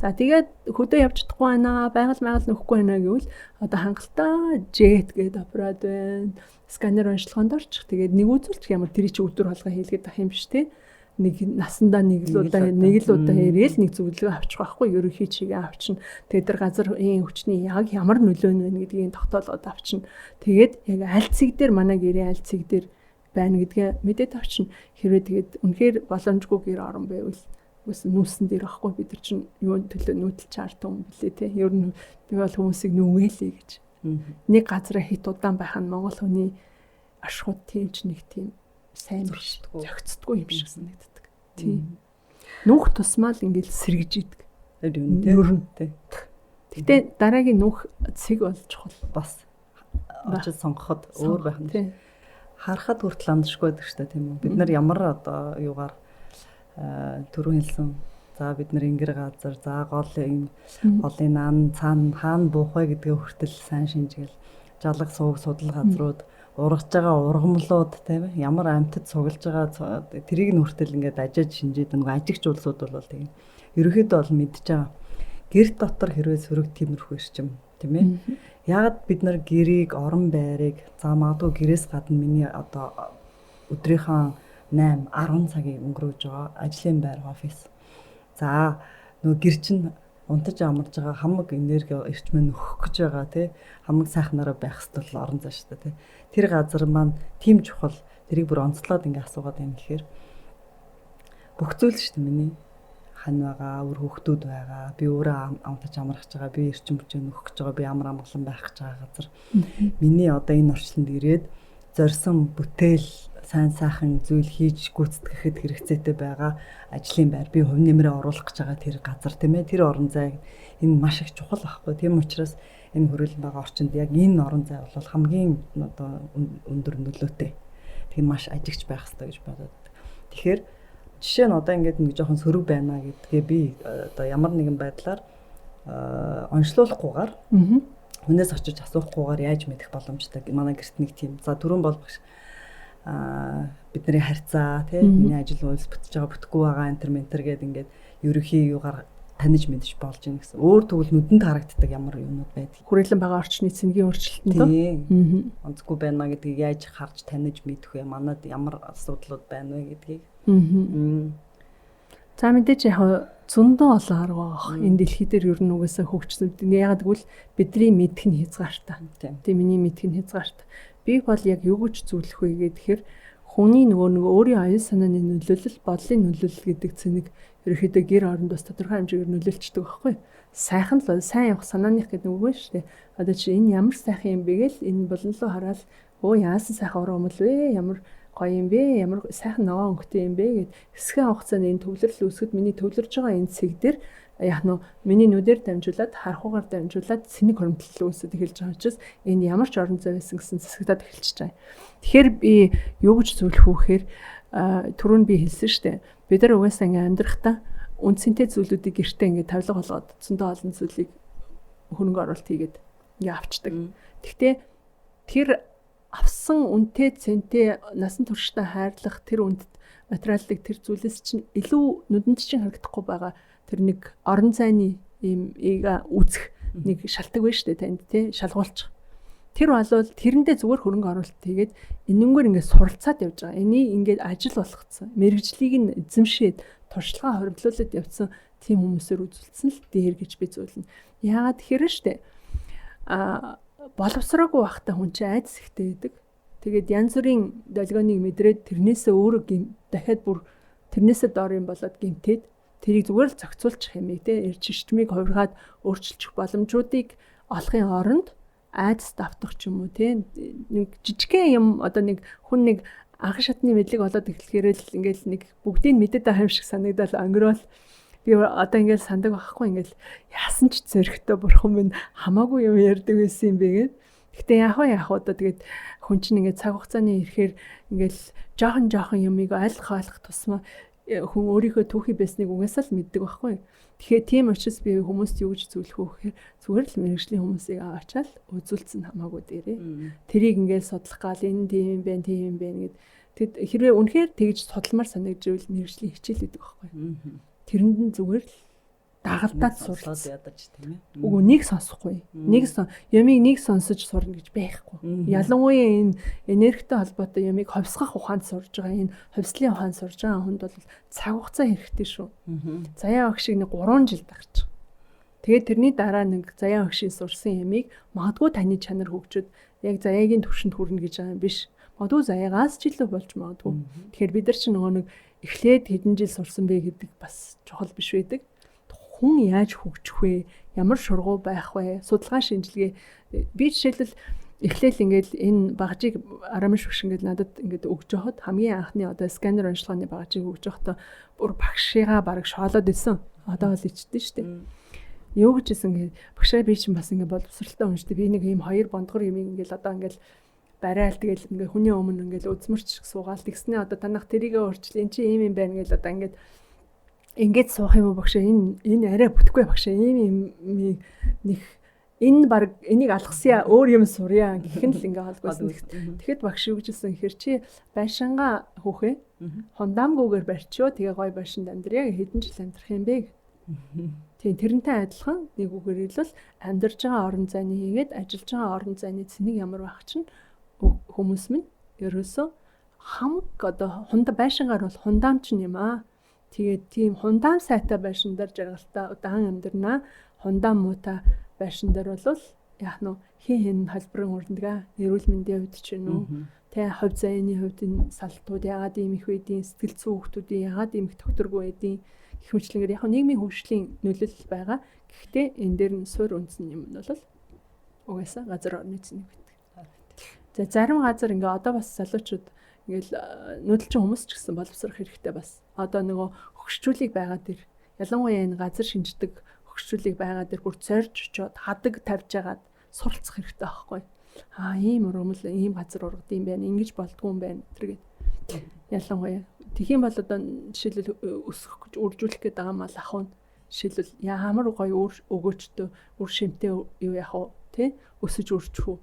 За тэгээд хөдөө явж чадахгүй байна. Байгаль нөхгүй байна гэвэл одоо хангалттай жет гэдэг аппарат байна. Сканер онцлогоонд орчих. Тэгээд нэг үзүүлчих ямар тэр чи өдөр болгоо хийлгээд ах юм биш те. Нэг насандаа нэг л удаа ирээл нэг зөвлөгөө авчих байхгүй ерөнхий чигээ авчна. Тэгээд тэр газар хүчний яг ямар нөлөө нь вэ гэдгийг тогтоолгоод авчна. Тэгээд яг аль цэг дээр манай гэрээ аль цэг дээр байна гэдгээ мэдээд авчна. Хэрвээ тэгээд үнэхээр боломжгүй гэр орон байвал үс нүүсэн дээр ахгүй бид нар чинь юун төлөө нүүдэлж чаартсан юм блэ те. Ер нь би бол хүмүүсийг нүгэлээ гэж. Нэг газараа хит удаан байх нь Монгол хүний ашгууд тиймч нэг тийм сайн зөгцдөггүй юм шиг санагддаг. Тийм. Нүх тусмал ингээл сэргэж идэг. Ер нь тий. Гэтэ дараагийн нүх цэг болж чухал бас очиж сонгоход өөр байх нь. Харахад хүртэл амдшгүй байдаг шүү дээ тийм үү. Бид нар ямар одоо юугаар түрүү хэлсэн. За бид нар ингэр газар, за голын наан цаана хаана буух вэ гэдгээ хүртэл сайн шинжгээл жалга сууг судал газрууд ургаж байгаа ургамлууд тийм ээ ямар амьтад цуглаж байгаа тэрийг нь хүртэл ингээд ажиж шинжээд нөгөө ажигч улсууд бол тийм ерөөхдөө бол мэдж байгаа. Гэрт дотор хэрвээ сөрөг тиймэрхүү ирчим тийм ээ. Яагаад бид нар гэрийг орон байрыг за магадгүй гэрээс гадна миний одоо өдрийнхөө 8 10 цагийг өнгөрөөж байгаа ажлын байр офис. За нөгөө гэр чинь унтаж амарж байгаа хамаг энерги эрчмээ нөхөх гэж байгаа тий хамаг сайхнараа байх хэвэл орон зай шүү дээ тий тэр газар маань тийм чухал тэрийг бүр онцлоод ингээ асуугаад байна гэхээр бүх зүйл шүү дээ миний хань байгаа өөр хүүхдүүд байгаа би өөрөө амтаж амрах гэж байгаа би эрчим хүчээ нөхөх гэж байгаа би амар амгалан байх гэж байгаа газар миний одоо энэ орчлонд ирээд зорьсон бүтээл сайн сайхан зүйл хийж гүйцэтгэхэд хэрэгцээтэй байгаа ажлын байр би хувь нэмрээ оруулах гэж байгаа тэр газар тийм ээ тэр орон зай энэ маш их чухал байхгүй тийм учраас энэ хөрөлн байгаа орчинд яг энэ орон зай бол хамгийн одоо өндөр нөлөөтэй тийм маш ажигч байх хэрэгтэй гэж бодоод. Тэгэхээр жишээ нь одоо ингээд нэг жоохон сөрөг байна гэдгээ би одоо ямар нэгэн байдлаар онцлуулахгүйгээр хүнээс очиж асуухгүйгээр яаж мэдэх боломжтой манай гэрт нэг тийм за түрүүн бол багш бидний харьцаа тийм миний ажил үйлс бүтэж байгаа бүтггүй байгаа интерментер гэдэг ингээд ерөнхий юугаар таних мэдж болж байна гэсэн. Өөр тэгвэл нүдэнд харагддаг ямар юмнууд байдаг. Хүрээлэн байгаа орчны цэнгийн өөрчлөлтөнд тийм онцгүй байна гэдгийг яаж харж таних мэдэх вэ? Манад ямар асуудлууд байна вэ гэдгийг. За мэдээж яг зөндөө олон арга байгаа. Энэ дэлхий дээр ер нь угаасаа хөгжсөн. Яг гэвэл бидний мэдх нь хязгаартай. Тийм миний мэдх нь хязгаартай. Би бол яг юу гэж зөвлөх вэ гэхээр хүний нөгөө өөрийн оюун санааны нөлөөлөл, бодлын нөлөөлөл гэдэг цэнийг ерөөхдөө гэр оронд бас тодорхой хэмжээгээр нөлөөлчдөг байхгүй. Сайхан л сайн явах санааных гэдэг үг байна шүү дээ. Одоо чи энэ ямар сайхан юм бэ гээл энэ болон руу хараад өө яасан сайхан уран өмөл вэ? Ямар гоё юм бэ? Ямар сайхан ногоон өнгөтэй юм бэ гэд хэсгийн хугацаанд энэ төвлөрөл үүсгэд миний төвлөрж байгаа энэ цэг дээр яг нь миний нүдээр дамжуулаад харахуугаар дамжуулаад цэник хоримтлал үүсэж эхэлж байгаа учраас энэ ямар ч орон зай байсан гэсэн засагдаад эхэлж байгаа. Тэгэхээр би юу гэж зөвлөх вэ гэхээр түрүүн би хэлсэн шүү дээ. Бид нар угаасаа ингээм амьдрахтаа үндсэнтэй зүйлүүдийг гэртээ ингээд тавилга болгоод зөндөө олон зүйлийг хөрөнгө оруулалт хийгээд ингээд авчдаг. Гэхдээ тэр авсан үнэтэй цэнтэй насан туршдаа хайрлах тэр үнд материалыг тэр зүйлээс чинь илүү нүдэнд чинь харагдахгүй байгаа тэр нэг орон зайны ийм үзэх нэг шалтгаан байна шүү дээ танд тий шалгуулчих. Тэр болвол тэрэндээ зүгээр хөрөнгө оруулалт хийгээд энэнгээр ингээд суралцаад явж байгаа. Энийг ингээд ажил болгоцсон. Мэргэжлийг нь эзэмшээд туршлагаа хоригдлуулад явсан тийм хүмүүсээр үзүүлсэн л дээр гэж би зөвлөнө. Яагаад тэгэхээр штэ боловсроогүй байхдаа хүн чинь айдас ихтэй байдаг. Тэгээд янз бүрийн долгионыг мэдрээд тэрнээсээ өөрөө дахиад бүр тэрнээсээ доор юм болоод гимтээд тэрийг зүгээр л зохицуулчих юм те эрч шишмийг хувиргаад өөрчилчих боломжуудыг олохын оронд айдас давтах ч юм уу те нэг жижигхэн юм одоо нэг хүн нэг анх шатны мэдлэг болоод эхлэхээр л ингээл нэг бүгдийг мэдээд байгаа юм шиг санагдал өнгөрөөл би одоо ингээл сандаг байхгүй ингээл яасан ч зөрөгтэй бурхан минь хамаагүй юм ярьдаг байсан юм бэ гэд. Гэтэ яах вэ одоо тэгээд хүн чинь ингээд цаг хугацааны ирэхээр ингээл жоохон юмыг ойлгох тусмаа хүн өөрийнхөө түүхий байсныг угаасаа л мэддэг байхгүй. Тэгэхээр тийм учраас би хүмүүст юу гэж зөвлөх вэ гэхээр зүгээр л мэрэгжлийн хүмүүсийг аваачаал үзүүлсэн хамаагүй дээрээ. Тэрийг ингээд судлах гал энэ тийм юм байна гэд. Тэгэд хэрвээ үнэхээр тэгж судалмаар санагдчихвэл мэрэгжлийн хичээл гэдэг байхгүй. Тэрэнд нь зүгээр л дагалдаад сурлаад ядаж тийм ээ. Үгүй нэг сонсохгүй. Ямиг нэг сонсож сурна гэж байхгүй. Ялангуяа энэ энергитэй холбоотой ямиг ховсгох ухаанд сурж байгаа энэ ховслын ухаанд сурж байгаа хүнд бол цаг хугацаа хэрэгтэй шүү. Заяа багш шиг нэг 3 жил дагч. Тэгээд тэрний дараа нэг заяа багшийн сурсан ямиг магадгүй таны чанар хөгжөд яг заяагийн түвшинд хүрнэ гэж байгаа юм биш. Магадгүй заяагаас ч илүү болж магадгүй. Тэгэхээр бид нар ч нөгөө нэг эхлээд хэдэн жил сурсан бэ гэдэг бас чухал биш байдаг. Хүн яаж хөгжих вэ? Ямар шургуу байх вэ? Судалгаа шинжилгээ. Би жишээлбэл эхлээл ингээл энэ багажийг арамш багш ингээд надад ингээд өгж яхад хамгийн анхны одоо сканер онцлогооны багажийг өгж яхад бүр багшигаа бараг шоолоод исэн. Одоо бол ичдэн штэ. Юу гэж исэн ингээд багшаа би чинь бас ингээд боловсралтай хүн штэ. Би нэг ийм 2 бондгор юм ингээл одоо ингээд барайл тэгэл ингээд хүний өмнө ингээд үзмэрч суугаал тэгснэ одоо танах тэрийгэ өөрчлөө эн чинь ийм юм байна гэж одоо ингээд суух юм уу багшаа энэ арай бүтэхгүй багшаа ийм нэг энэ баг энийг алгасъя өөр юм сурья гэх нь л ингээ холбоосон. Тэгэхэд багш юу гэжсэн хэр чи байшингаа хөөхөө хундаамгүйгээр барьчоо тэгээ гой байшинд амьдрья хэдэн жил амьдрах юм бэ? Тийм тэрнтэй адилхан нэг үгээр хэлбэл амьдарч байгаа орон зайны хийгээд ажиллаж байгаа орон зайны цэник ямар байх чинь хүмүүс минь ерөөсөө хамг одоо байшингаар бол хундаамч юм аа. Тэгээд тийм хундаам сайтай байшин дээр жаргалтай удаан амьдрнаа. Хундаам муутай байшин дээр бол яах нь хин холборын урдгаа эрүүл мэндийн хувьд ч юм уу тэ хувь заяаны хувьд энэ салтууд яагаад ийм их байдیں сэтгэл зүйн хүмүүсийн яагаад ийм их тогтворгүй байдیں гэх мэтлэнгээр яг нийгмийн хөгжлийн нөлөөлөл байгаа. Гэхдээ энэ дээр нь суур үндсэн юм нь бол угаасаа газар орны цэник байдаг. За зарим газар ингээ одоо бас залуучууд ингээл нүүдэлчин хүмүүс ч гэсэн боловсрох хэрэгтэй бас. Одоо нөгөө хөгжчүүлийг байгаа дэр ялангуяа энэ газар шинждэг хөгжчүүлийг байгаа дэр бүр зорж очоод хадаг тавьж агаад суралцах хэрэгтэй байхгүй. Ийм ургамал ийм газар ургад юм байна. Ингэж болдгоо юм байна гэдэг. Ялангуяа тэгхийн бол одоо жишээлбэл өсгөх гэж үржүүлэх гээд байгаа мал ахуй. Жишээлбэл ямар гоё өгөөчтэй үр шимтэй юу яах вэ? Тэ өсөж үржих үү?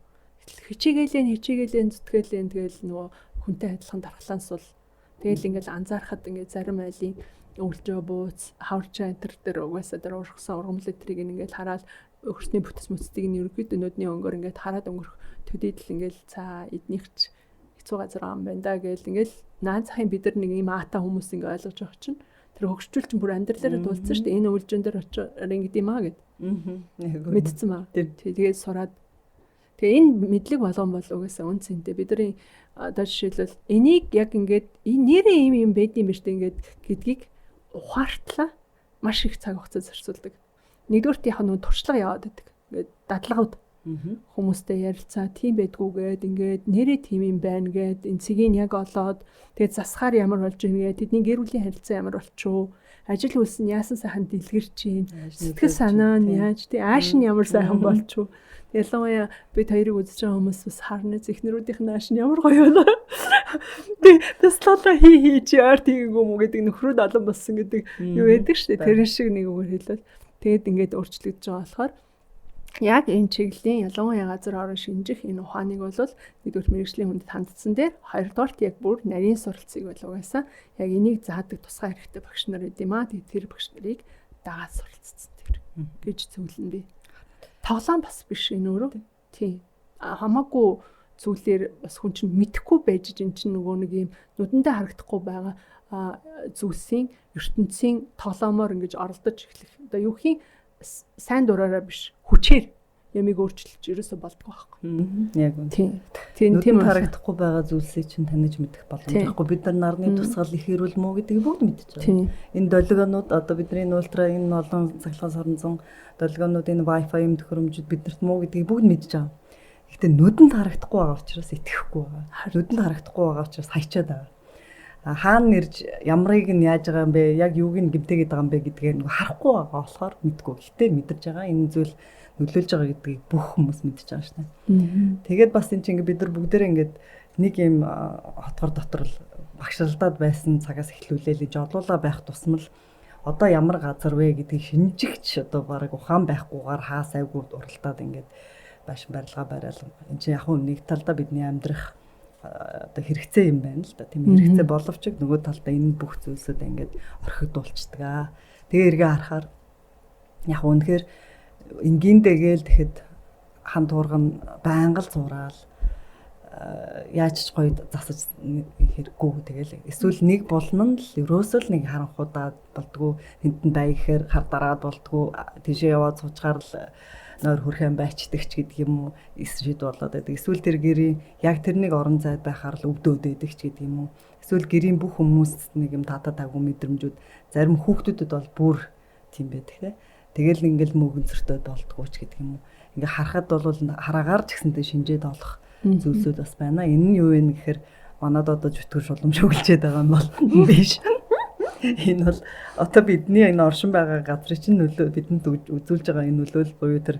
Хичээгээл зүтгэлэн тэгэл нөгөө хүнтэй адилхан дархлаанс бол тэгэл ингээл анзаархад ингээд зарим айлын өвлжөө бууц хаврчаа энэ төр угаасаа дээр ургасан ургамал этрийг ингээл хараад өгчний бүтэц мөцтгийг нь ерөөд өнөөдний өнгөөр ингээд хараад өнгөрөх төдийдл ингээл цаа эднийхч хэцүү газар ам байна да гээл ингээл наан цахын бид нар нэг юм аата хүмүүс ингээ ойлгож байгаа чинь тэр хөгжчүүл чинь бүр амьдралаараа тулцсан шүү дээ энэ өвлжөн дээр очоор ингэдэм аа гэд мэдсэн маа тэгээд сураад тэгээ энэ мэдлэг болгон бол угаасаа үн цэнтэй бидний одоо жишээлбэл энийг яг ингээд нэрээ юм байд юм биш үү ингээд гэдгийг ухаартлаа маш их цаг хугацаа зарцуулдаг. Нэгдүгürt яг нэг туршлага яваад байдаг. Ингээд дадлагууд хүмүүстэй ярилцаа тийм байдгүйгээд ингээд нэрээ тийм юм байна гэд энэ цэгийг яг олоод тэгээд засахаар ямар болж байгаа тэдний гэр бүлийн харилцаа ямар болчихоо ажил үйлс нь яасан сайхан дэлгэрч чинь сэтгэл санаа нь яаж тий ааш нь ямар сайхан болчихоо ялангуяа бид хоёрыг үзэж байгаа хүмүүс бас харна зэхнэрүүдийнх нь ааш нь ямар гоё байна. Тэг таслаа хийж яар тийм юм уу гэдэг нөхрүүд олон болсон гэдэг юу байдаг шүү дээ. Тэр шиг нэг үгээр хэлвэл тэгээд ингээд өөрчлөгдөж байгаа болохоор Яг энэ чиглэлийн ялангуяа газар орон шинжих энэ ухааныг бол нэгдүгээр мэрэгжлийн хүндэд хандсан дээр хоёрдугаарт яг бүр нарийн суралцыг бол угаасаа яг энийг заадаг тусгай хэрэгтэй багш нар гэдэг юм аа. Тэр багш нарыг дагаад суралцсан тэр гэж зөвлөн би. Тоглоом бас биш энэ өөрөө. Тийм. Хамаагүй зүйлээр бас хүн чинь мэдэхгүй байж энэ чинь нөгөө нэг юм нүдэндээ харагдахгүй байгаа зүйлсийн ертөнцийн тоглоомоор ингэж оролдож эхлэх. Одоо юу гэх юм сайн дураараа биш хүчээр ямиг өөрчилж ерөөсө болдгоо байхгүй. Яг үнэ. Тийм харагдахгүй байгаа зүйлсийг чинь таньж мэдэх боломжтой. Бид нар нарны тусгал их ирүүл мүү гэдгийг бүгд мэдчихэж байгаа. Энэ долгионууд одоо бидний ультра энэ олон цахилгаан соронзон долгионууд энэ Wi-Fi юм төхөөрөмжүүд биднэрт муу гэдгийг бүгд мэдчихэж байгаа. Гэхдээ нүдэнд харагдахгүй байгаа учраас итгэхгүй байгаа. Нүдэнд харагдахгүй байгаа учраас хайчаад байгаа. Хаана нэрж ямрыг нь яаж байгаа юм бэ? Яг юуг нь гэмтээгээд байгаа юм бэ гэдгээ нөгөө харахгүй байгаа болохоор мэдгүй. Гэхдээ мэдэрч байгаа энэ зүйл нөлөөлж байгаа гэдгийг бүх хүмүүс мэдчихэж байгаа шүү дээ. Тэгээд бас энэ чинь ингээд бид нар бүгдээрээ ингээд нэг юм хотгор дотор л багшралдаад байсан цагаас эхлүүлээ л жолоола байх тусмал одоо ямар газар вэ гэдгийг шинжигч одоо бараг ухаан байхгүйгээр хаа сайгүй уралдаад ингээд башин барилга барайл. Энд чинь яг нэг талдаа бидний амьдрах одоо хэрэгцээ юм байна л да. Тийм хэрэгцээ боловч нөгөө талдаа энэ бүх зүйлсүүд ингээд орхигдуулцдаг. Тэгээ эргээ харахаар яг үнэхээр энгийнтэйгээл тэгэхэд хан туурган байнга л зураал яаж ч гоё засаж хэрэггүй. Тэгэл эсвэл нэг болно л ерөөсөө л нэг харанхуудаад болдгоо хинтэн бай гэхээр хар дараад болдгоо тийшээ яваад суучгаар л нойр хүрхэн байчдаг ч гэдэг юм уу эсрэг болоод байдаг. Эсвэл тэр гэрийн яг тэрнийг орон зайд байхаар л өвдөөд байдаг ч гэдэг юм уу. Эсвэл гэрийн бүх хүмүүс нэг юм татаа таагүй мэдрэмжүүд зарим хүүхдүүдэд бол бүр тийм байдаг те. Тэгэл ингээл мөгөнцөртөө болдгоо ч гэдэг юм уу. Ингээ харахад бол хараагаар ч гэсэнтэй шинжээд олох зүйлсүүд бас байна. Энэ нь юу вэ гэхээр манад одоо зүтгэр шулам шүглчээд байгаа юм бол биш. Энэ бол одоо бидний энэ оршин байгаа газрын чинь нөлөө бидэнд үзүүлж байгаа энэ нөлөөлөл буюу тэр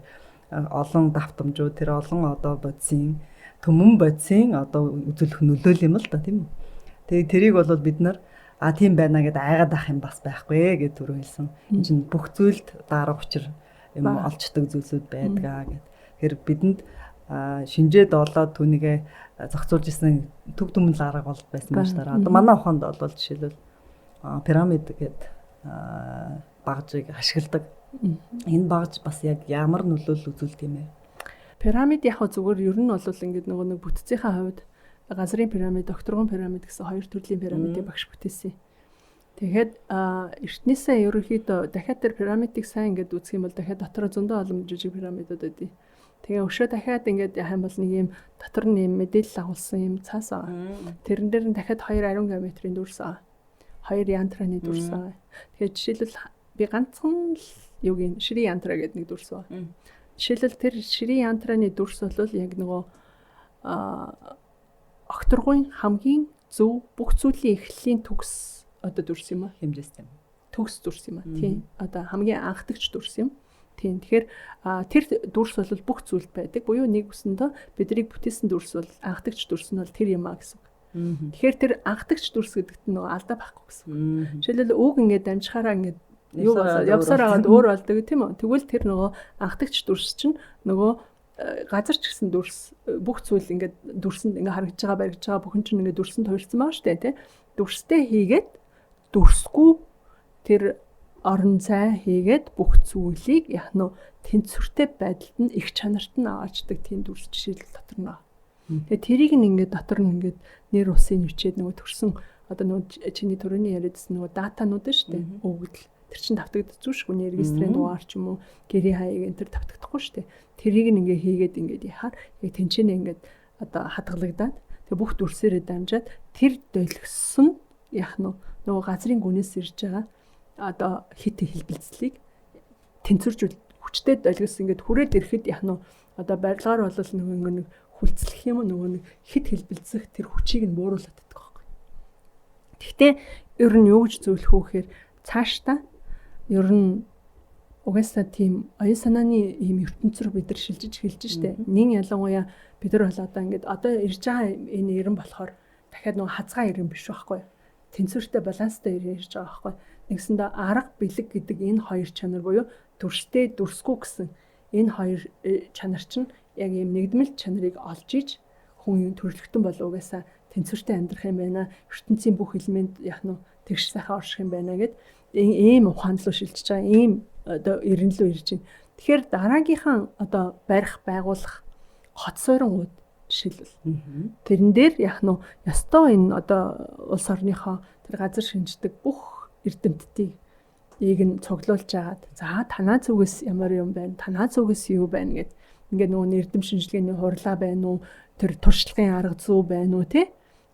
олон давтамжууд тэр олон одоо бодисын төмөн бодисын одоо үзүүлэх нөлөөлөл юм л да тийм үү. Тэгээ тэрийг бол бид нар тийм байна гэдээ айгаад ах юм бас байхгүй гэж түрүү хэлсэн. Энэ чинь бүх зүйлд дараа учир юм олцдог зүйлсүүд байдгаа гэд. Тэгэхээр бидэнд шинжээд олоод түүнийгээ зохицуулж исэн төг төмөн арга бол байсан байж дараа. Одоо манай ухаанд бол жишээлбэл пирамид гэдэг багжийг ашигладаг. Энэ багж бас яг ямар нөлөөлөл үзүүлдэг юм бэ? Пирамид яг зүгээр ер нь бол ингээд нөгөө нэг бүтцийнхаа хувьд газрын пирамид, докторгон пирамид гэсэн хоёр төрлийн пирамидыг багш бүтээсэн. Тэгээд эртнээсээ ерөнхийдөө дахиад тэр пирамидыг сайн ингээд үзэх юм бол дахиад дотороо зөндөө олон жижиг пирамидууд байдیں۔ Тэгээ өшөө дахиад ингээд яхаа бол нэг юм дотор нь юм мэдээлэл агуулсан юм цаас байгаа. Тэрэн дээр нь дахиад 2 ариун геометрийн дүрс байгаа. 2 янтраны дүрс байгаа. Тэгэхээр жишээлбэл би ганцхан л юугийн ширийн янтра гэдэг нэг дүрс байгаа. Жишээлбэл тэр ширийн янтраны дүрс бол яг нөгөө окторгын хамгийн зөв бүх зүйлийн эхлэлийн төгс одоо дүрс юм аа. Хэмжээст юм. Төгс дүрс юм аа. Тийм. Одоо хамгийн анхдагч дүрс юм. Тийм. Тэгэхээр тэр дүрс бол бүх зүйлд байдаг. Буюу нэг үсэндээ биднийг бүтээсэн дүрс бол анхдагч дүрс нь бол тэр юм аа гэсэн. Тэгэхээр тэр анхдагч дүрс гэдэгт нь нөгөө алдаа байхгүй гэсэн. Жишээлбэл үг ингээд дамжихаараа ингээд юу болоо явсаар агаад өөр болдог тийм үү? Тэгвэл тэр нөгөө анхдагч дүрс чинь нөгөө газар ч гэсэн дүрс бүх зүйл ингээд дүрсэнд ингээд харагдж байгаа баригдж байгаа бүхэн чинь ингээд дүрсэнд хувирсан байгаа шүү дээ тий. Дүрстэй хийгээд дүрсгүй тэр орон зай хийгээд бүх зүйлийг яг нь тэнцвэртэй байдалд нь их чанарт нь аваачдаг тийм дүрс жишээлбэл дотор нь. Тэгээ тэрийг нь ингээд дотор нь ингээд нэр усын нүчээд нөгөө төрсөн одоо нөгөө чиний төрөний яриадсэн нөгөө датанууд шүү дээ. Өгдөл тэр чин давтагдчихгүй шүү дээ. Регистрийн дугаар ч юм уу гэрийн хаяг энэ тэр давтагдахгүй шүү дээ. Тэрийг нь ингээд хийгээд ингээд яхаар яг тэнцэнэ ингээд одоо хадгалагдаад тэгээ бүх дүрсээрээ дамжаад тэр долгисон яг нөгөө газрын гүнээс ирж байгаа одоо хит хэлбэлцлийг тэнцвэржүүл хүчтэй долгисон ингээд хүрээд ирэхэд яг одоо барилгаар бол нөгөө нэг хүлцлэх юм нөгөө нэг хит хэлбэлцэх тэр хүчийг нь бууруулад байдаг байхгүй. Гэхдээ ер нь юу гэж зөвлөх вэ гэхээр цаашдаа ер нь угаасаа тийм оюун санааны ийм ертөнцөөр бид нар шилжиж эхэлж штэ. Нэг ялангуяа бид нар бол одоо ингээд одоо ирж байгаа энэ ирэн болохоор дахиад нөгөө хазгаа ирэн биш байхгүй. Тэнцвэртэй баланстай ирэн ирж байгаа байхгүй. Нэгсэндээ арга бэлэг гэдэг энэ хоёр чанар буюу дүрстэй дүрсгүй гэсэн Энэ хоёр чанар чинь яг ийм нэгдмэл чанарыг олж иж хүн төрөлхтөн болов угаасаа тэнцвэртэй амьдрах юм байна. ертөнцийн бүх элемент яг нь тэгш сайхан орших юм байна гэд ийм ухаан руу шилжиж байгаа. Ийм одоо эрен рүү ирж байна. Тэгэхээр дараагийнхаа одоо барих байгуулах хот суурин жишээлбэл тэрэн дээр яг нь ёстой энэ одоо улс орныхоо тэр газар шинждэг бүх эрдэмтдийг нь цуглуулж агаад за танаа зүгээс ямар юм байна, танаа зүгээс юу байна гэд ингээд нөгөө эрдэм шинжилгээний хурлаа байна уу, тэр туршлагын арга зүй байна уу тий?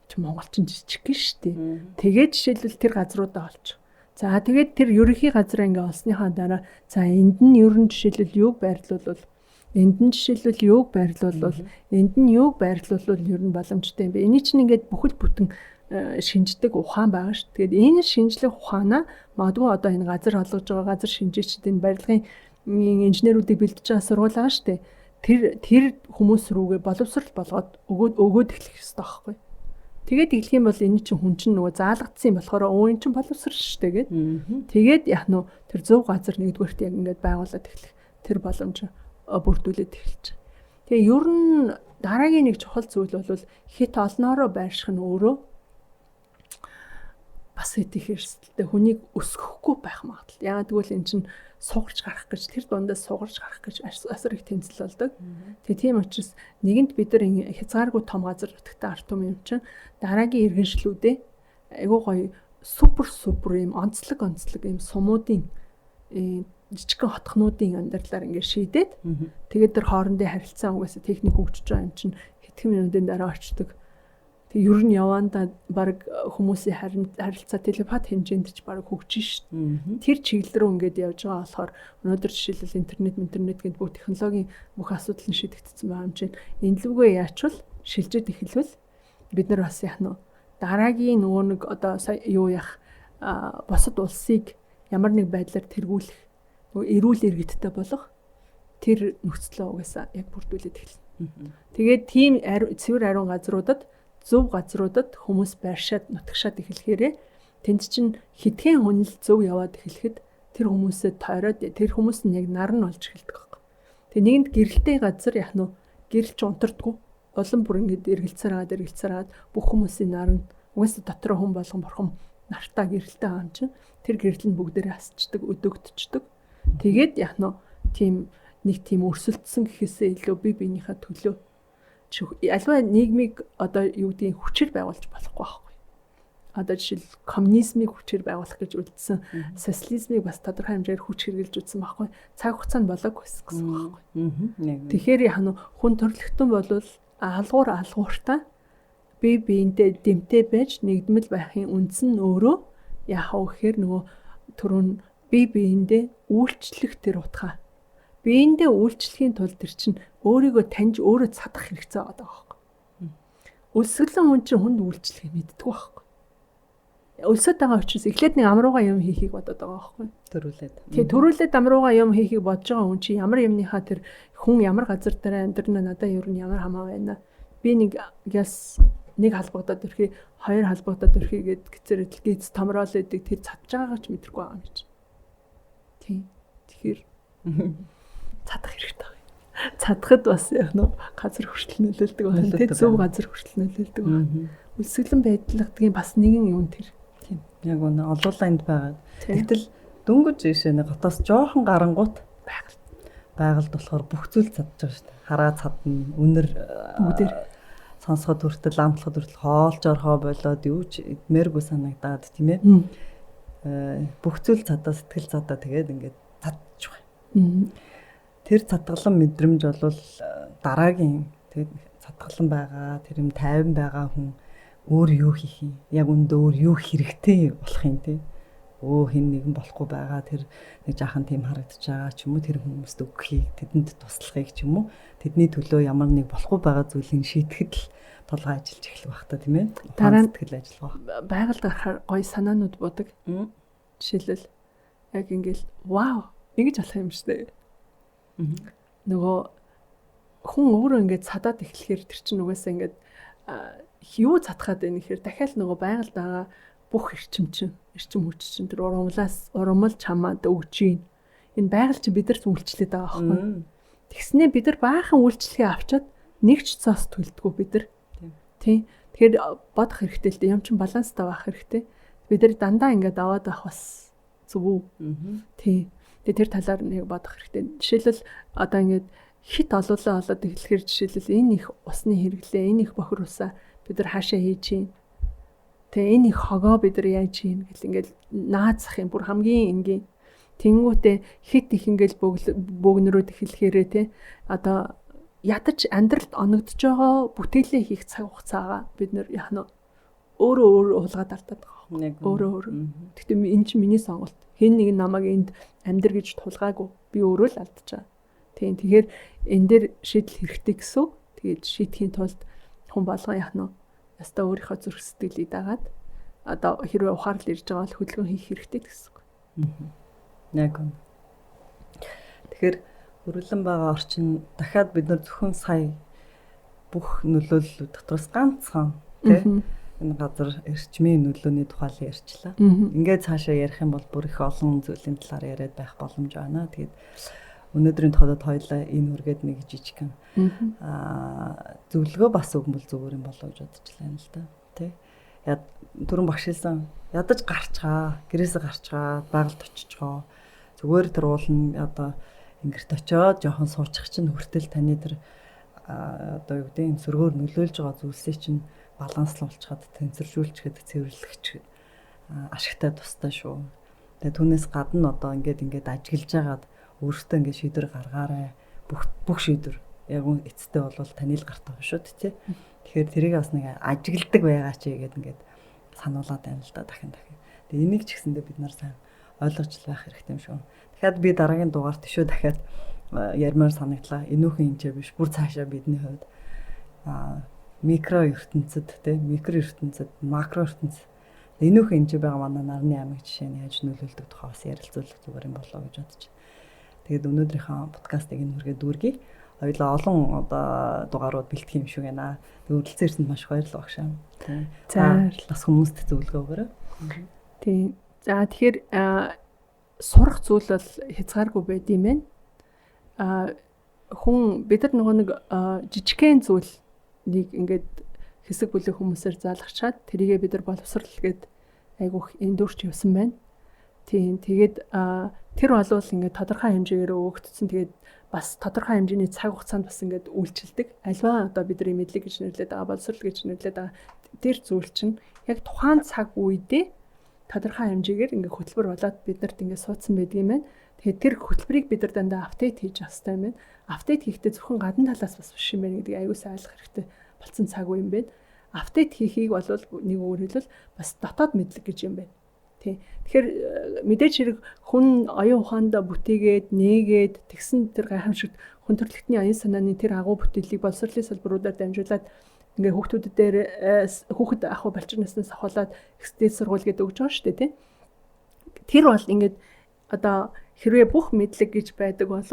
Чи монголчин жижиг гин штий. Тэгээд жишээлбэл тэр газруудаа олчих. За тэгээд тэр ерөнхий газар ингээ олсныхаа дараа за энд нь ерөн жишээлбэл юуг байрлуулвал энд нь жишээлбэл юуг байрлуулвал энд нь юуг байрлуулвал ер нь боломжтой юм бэ. Эний чинь ингээд бүхэл бүтэн шинждэг ухаан байгаа шүү. Тэгээд энэ шинжлэх ухаанаа магадгүй одоо энэ газар олгож байгаа газар шинжээчд энэ барилгын инженеруудыг бэлдэж байгаа сургууль байгаа шүү. Тэр хүмүүс рүүгээ боловсрал болгоод өгөөд эхлэх хэрэгтэй байхгүй. Тэгээд эхлэх юм бол энэ чинь хүн чинь нөгөө заалгацсан юм болохоор энэ чинь боловсрал шүү дээ гэд. Тэгээд яг нь тэр зөв газар нэгдүгээрт яг ингээд байгуулад эхлэх тэр боломж бүрдүүлээд эхэлж. Тэгээ ер нь дараагийн нэг чухал зүйл бол хит олноороо байрших нь өөрөө бас их эрсдэлтэй хүнийг өсгөхгүй байх магадлал. Яагаад гэвэл эн чинь сугарч гарах гэж тэр дундаас сугарч гарах гэж асар их тэнцэл болдог. Тэгээ тийм учраас нэгэнт бид нар хязгааргүй том газар нутагтай арт том юм чинь дараагийн иргэншлүүдээ айгуу гоё супер юм онцлог юм сумуудын жижигхэн хотхнуудын амьдралаар ингээд шийдээд тэгээд тэр хоорондын харилцаа угаасаа техник хөгжиж байгаа юм чинь хэдхэн минутын дараа очдөг. Тэг ер нь явандаа баг хүмүүсийн харилцаа телепат хэмжээнд ч баг хөгжиж шít. Тэр чиглэл рүү ингээд явж байгаа болохоор өнөөдөр жишээлбэл интернет гэдэг бүх технологийн бүх асуудал нь шийдэгдсэн байгаа юм чинь энэ лүгээ яачвал шилжээд эхэлвэл бид нар бас яг нь дараагийн нөгөө нэг одоо юу яах босод улсыг ямар нэг байдлаар тэргүүлэх нөгөө эрүүл иргэдтэй болох тэр нөхцөлөө угаасаа яг бүрдүүлээд эхэлнэ. Тэгээд тийм цэвэр ариун газруудад зөв газруудад хүмүүс байршаад нутагшаад эхлэхээрээ тэнд чинь хитгэн хүнэл зөв яваад эхлэхэд тэр хүмүүсээ тойроод тэр хүмүүс нь яг нар нь болж эхэлдэг байхгүй. Тэгээ нэгэнд гэрэлтэй газар яг нь гэрэлч унтардгүй олон бүр ингэж эргэлцээраад бүх хүмүүсийн нар нь угаасаа дотроо хүн болгон борхон нартаа гэрэлтэй байгаа юм чинь тэр гэрэл нь бүгдээрээ асчдаг, өдөөгдчихдөг. Тэгээд яг нь тийм нэг тийм өрсөлдсөн гэхээсээ илүү бие биенийхээ төлөө альва нийгмийг одоо юу гэдгийг хүчээр байгуулж болохгүй байхгүй. Одоо жишээл коммунизмыг хүчээр байгуулах гэж үлдсэн, социализмыг бас тодорхой хэмжээр хүч хэрглэж үзсэн байхгүй. Цаг хугацаанд болоог гэсэн байхгүй. Тэгэхээр яг нь хүн төрлөختөн болвол алгууртаа бие биендээ дэмтэй байж нэгдмэл байхын үндэс нь өөрөө яах вэ гэхээр нөгөө түрүүн бие биендээ үйлчлэх тэр утгаа. Биендээ үйлчлэхийн тулд тэр чинь өөрийгөө таньж өөрөө цадах хэрэгцээ байгаа байхгүй. Өсгөлэн хүн чинь хүнд үйлчлэхийг мэддэг байхгүй. Өлсөд байгаа учраас эхлээд нэг амрууга юм хийхийг бодоод байгаа байхгүй. Тэгээ төрүүлээд амрууга юм хийхийг бодож байгаа хүн чинь ямар юмныхаа тэр хүн ямар газар дээр амьдрна надад ер нь ямар хамаа байна. Би нэг яс нэг халбагдаад өрхий, хоёр халбагдаад өрхий гэд гэцэр идэлгийц томроол идэг тэр цадж байгаагаа ч мэдрэхгүй байгаа юм чи. Тийм. Тэгэхээр цадах хэрэгтэй байна. Цадахад бас яг нөө газар хүртэл нөлөөлдөг байна. Тэ зөв газар хүртэл нөлөөлдөг байна. Үлсгэлэн байдлын бас нэгэн юм тэр. Тийм. Яг үнэ олуулаа энд байгаа. Тэгтэл дөнгөж ийшээ нэг готоос жоохон гарангуут байгальд болохоор бүх зүйл цадж байгаа шүү дээ. Хараа цадна, үнэр бүгдээр сонсоход хүртэл амтлахад хүртэл хоолж орхоо болоод юу ч идмээргүй санагдаад тийм ээ. Бүх зүйл цадаа сэтгэл цадаа тэгээд ингээд цадж байгаа. Тэр цадгалан мэдрэмж бол дараагийн тэгээд цадгалан байгаа, тэр юм тайван байгаа хүн өөр юу хийх юм? Яг үндэ өөр юу хэрэгтэй болох юм те? Хин нэгэн болохгүй байгаа тэр нэг жаахан тийм харагдаж байгаа ч юм уу тэр хүмүүст өгөхийг тэдэнд туслахыг ч юм уу тэдний төлөө ямар нэг болохгүй байгаа зүйлийг шийдэхэд л толгой ажиллаж эхлэх байх та тийм ээ. Дараа нь сэтгэл ажиллах. Байгальд гарахаар гоё санаанууд бодог. Жишээлбэл яг ингээл вау ингэж болох юм шүү дээ. Нөгөө хүн өөрөө ингээд цадаад эхлэхээр тэр чинь угаасаа ингээд юу цадахад байна гэхээр дахиад нөгөө байгальд байгаа бүх эрчим хүч чинь тэр урамл чамаад өгж гин. Энэ байгаль чинь бидэрт үйлчлээд байгаа байхгүй. Тэгснээ бид нар баахан үйлчлэгээ авчаад нэг ч цаас төлдгөө бид нар. Тийм. Тэгэхээр бодох хэрэгтэй л дээ. Юм чин баланстай байх хэрэгтэй. Бид нар дандаа ингээд аваад авах бас зөв үү? Тийм. Тэгээ тэр талаар нэг бодох хэрэгтэй. Жишээлбэл одоо ингээд хит олоолаа олоод эхлэхээр жишээлбэл энэ их усны хэрэглээ, энэ их бохир усаа бид нар хаашаа хийж чинь. Тэгээ энэ их хогоо бид нар яаж чинь гэл ингээд наазах юм бүр хамгийн энгийн. Тэнгүүтээ хит их ингээд бөөгнөрөөд эхлэхээрээ те одоо ядаж амьдралд оногдож байгаа бүтээлээ хийх цаг хугацаагаа бид нар яах нь өөрөө уулгаад ардаад байгаа. Өөрөө. Гэхдээ энэ чинь миний сонголт. Хэн нэг намайг энд амьдр гэж тулгаагүй. Би өөрөө л алдчихаа. Тийм. Тэгэхээр энэ дээр шийдэл хэрэгтэй гэсэн. Тэгээд шийдэхийн тулд хүн болгон яах нь ястаа өөрийнхөө зүрх сэтгэлийг дагаад одоо хэрвээ ухаарл ирж байгаа бол хөдөлгөөн хийх хэрэгтэй гэсэн. Яг үнэ. Тэгэхээр өрөлөн байгаа орчин дахиад бид нар зөвхөн сая бүх нөлөөллүүд дотроос ганцхан тийм энэ газар эрчмийн нөлөөний тухай ярьчлаа. Ингээд цаашаа ярих юм бол бүр их олон зүйлийн талаар яриад байх боломж байна. Тэгээд өнөөдрийн тодод хоёлаа энэ үргээд нэг жижигхэн зөвлөгөө бас өгмөл зүгээр юм болов гэж бодчихлаа юм л да. Тэ. Түрэн багшилсан ядаж гарчгаа, гэрээсээ гарчгаа, байгальд очичгоо. Зүгээр тэр уулна одоо ингэрт очиод жоохон суучих чинь хүртэл таны тэр одоо юу гэдэг сөргөөр нөлөөлж байгаа зүйлсээ чинь баланслуулчихад тэнцвэржүүлчихэд цэвэрлэгч ашигтай тустай шүү. Тэгээ түүнээс гадна одоо ингээд ажиглаж байгаад өөртөө ингээд шийдвэр гаргаарай. Бүх шийдвэр яг үн эцэстээ бол таны л гарт байгаа шүү дээ. Тэгэхээр тэрийг бас нэг ажигладаг байгаа чи гэдэг ингээд сануулаад байна л да дахин. Тэгээ энийг ч гэсэндээ бид нар сайн ойлгож байх хэрэгтэй юм шүү. Тэгэхээр би дараагийн дугаар төшөө дахиад ярмаар санагдлаа. Энүүхэн хинчээ биш. Бүр цаашаа бидний хувьд микро ертөнцид микро ертөнцид, макро ертөнцид энүүхэн хинчээ байгаа манай нарны аймаг жишээ нь яаж нөлөөлдөг тухай бас ярилцуулах зүгээр юм болоо гэж бодож. Тэгээд өнөөдрийнхөө подкастыг энэ хүргээ дүүргэе. Хоёулаа олон одоо дугаарууд бэлтгэх юм шиг байна. Тэгээд үргэлжлэн ирсэнд маш баярлалаа багшаа. За бас хүмүүст зөвлөгөө өгөөрэй. Тийм. За тэгэхээр сурах зүйл бол хязгааргүй байд юм байна. Хүн бид нар нөгөө нэг жижигхэн зүйлийг ингээд хэсэг бүлэг хүмүүсээр заалгачаад тэрийгээ бид нар боловсрал гээд айгүйх эндүрч явсан байна. Тийм. Тэгээд тэр болвол ингээд тодорхой хэмжээгээр өгөгдсөн. Тэгээд бас тодорхой хэмжээний цаг хугацаанд бас ингээд үйлчилдэг. Альва одоо бидний мэдлэг гэж нэрлэдэг байгаа, боловсрал гэж нэрлэдэг байгаа. Тэр зүйл чинь яг тухайн цаг үедээ тодорхой хэмжээгээр ингээ хөтөлбөр болоод биднэрт ингээ суудсан байдаг юм байна. Тэгэхээр тэр хөтөлбөрийг бид нар дандаа апдейт хийж авах хэрэгтэй юм байна. Апдейт хийхдээ зөвхөн гадна талаас бас биш юм байна гэдгийг аюулсаа ойлгох хэрэгтэй болсон цаг үе юм байна. Апдейт хийхийг бол нэг өөр хэлбэл бас дотоод мэдлэг гэж юм байна. Тий. Тэгэхээр мэдээж хэрэг хүн оюун ухаандаа бүтээгээд нээгээд тэгсэн тэр гайхамшигт хүн төрөлхтний оюун санааны тэр агуу бүтээлийг боловсролын салбаруудаар дамжуулаад ингээ хүүхэд ах балчир наснаас ахуулаад экстэй сургууль гэдэг өгч байгаа шүү дээ тий. Тэр бол ингээд одоо хэрвээ бүх мэдлэг гэж байдаг бол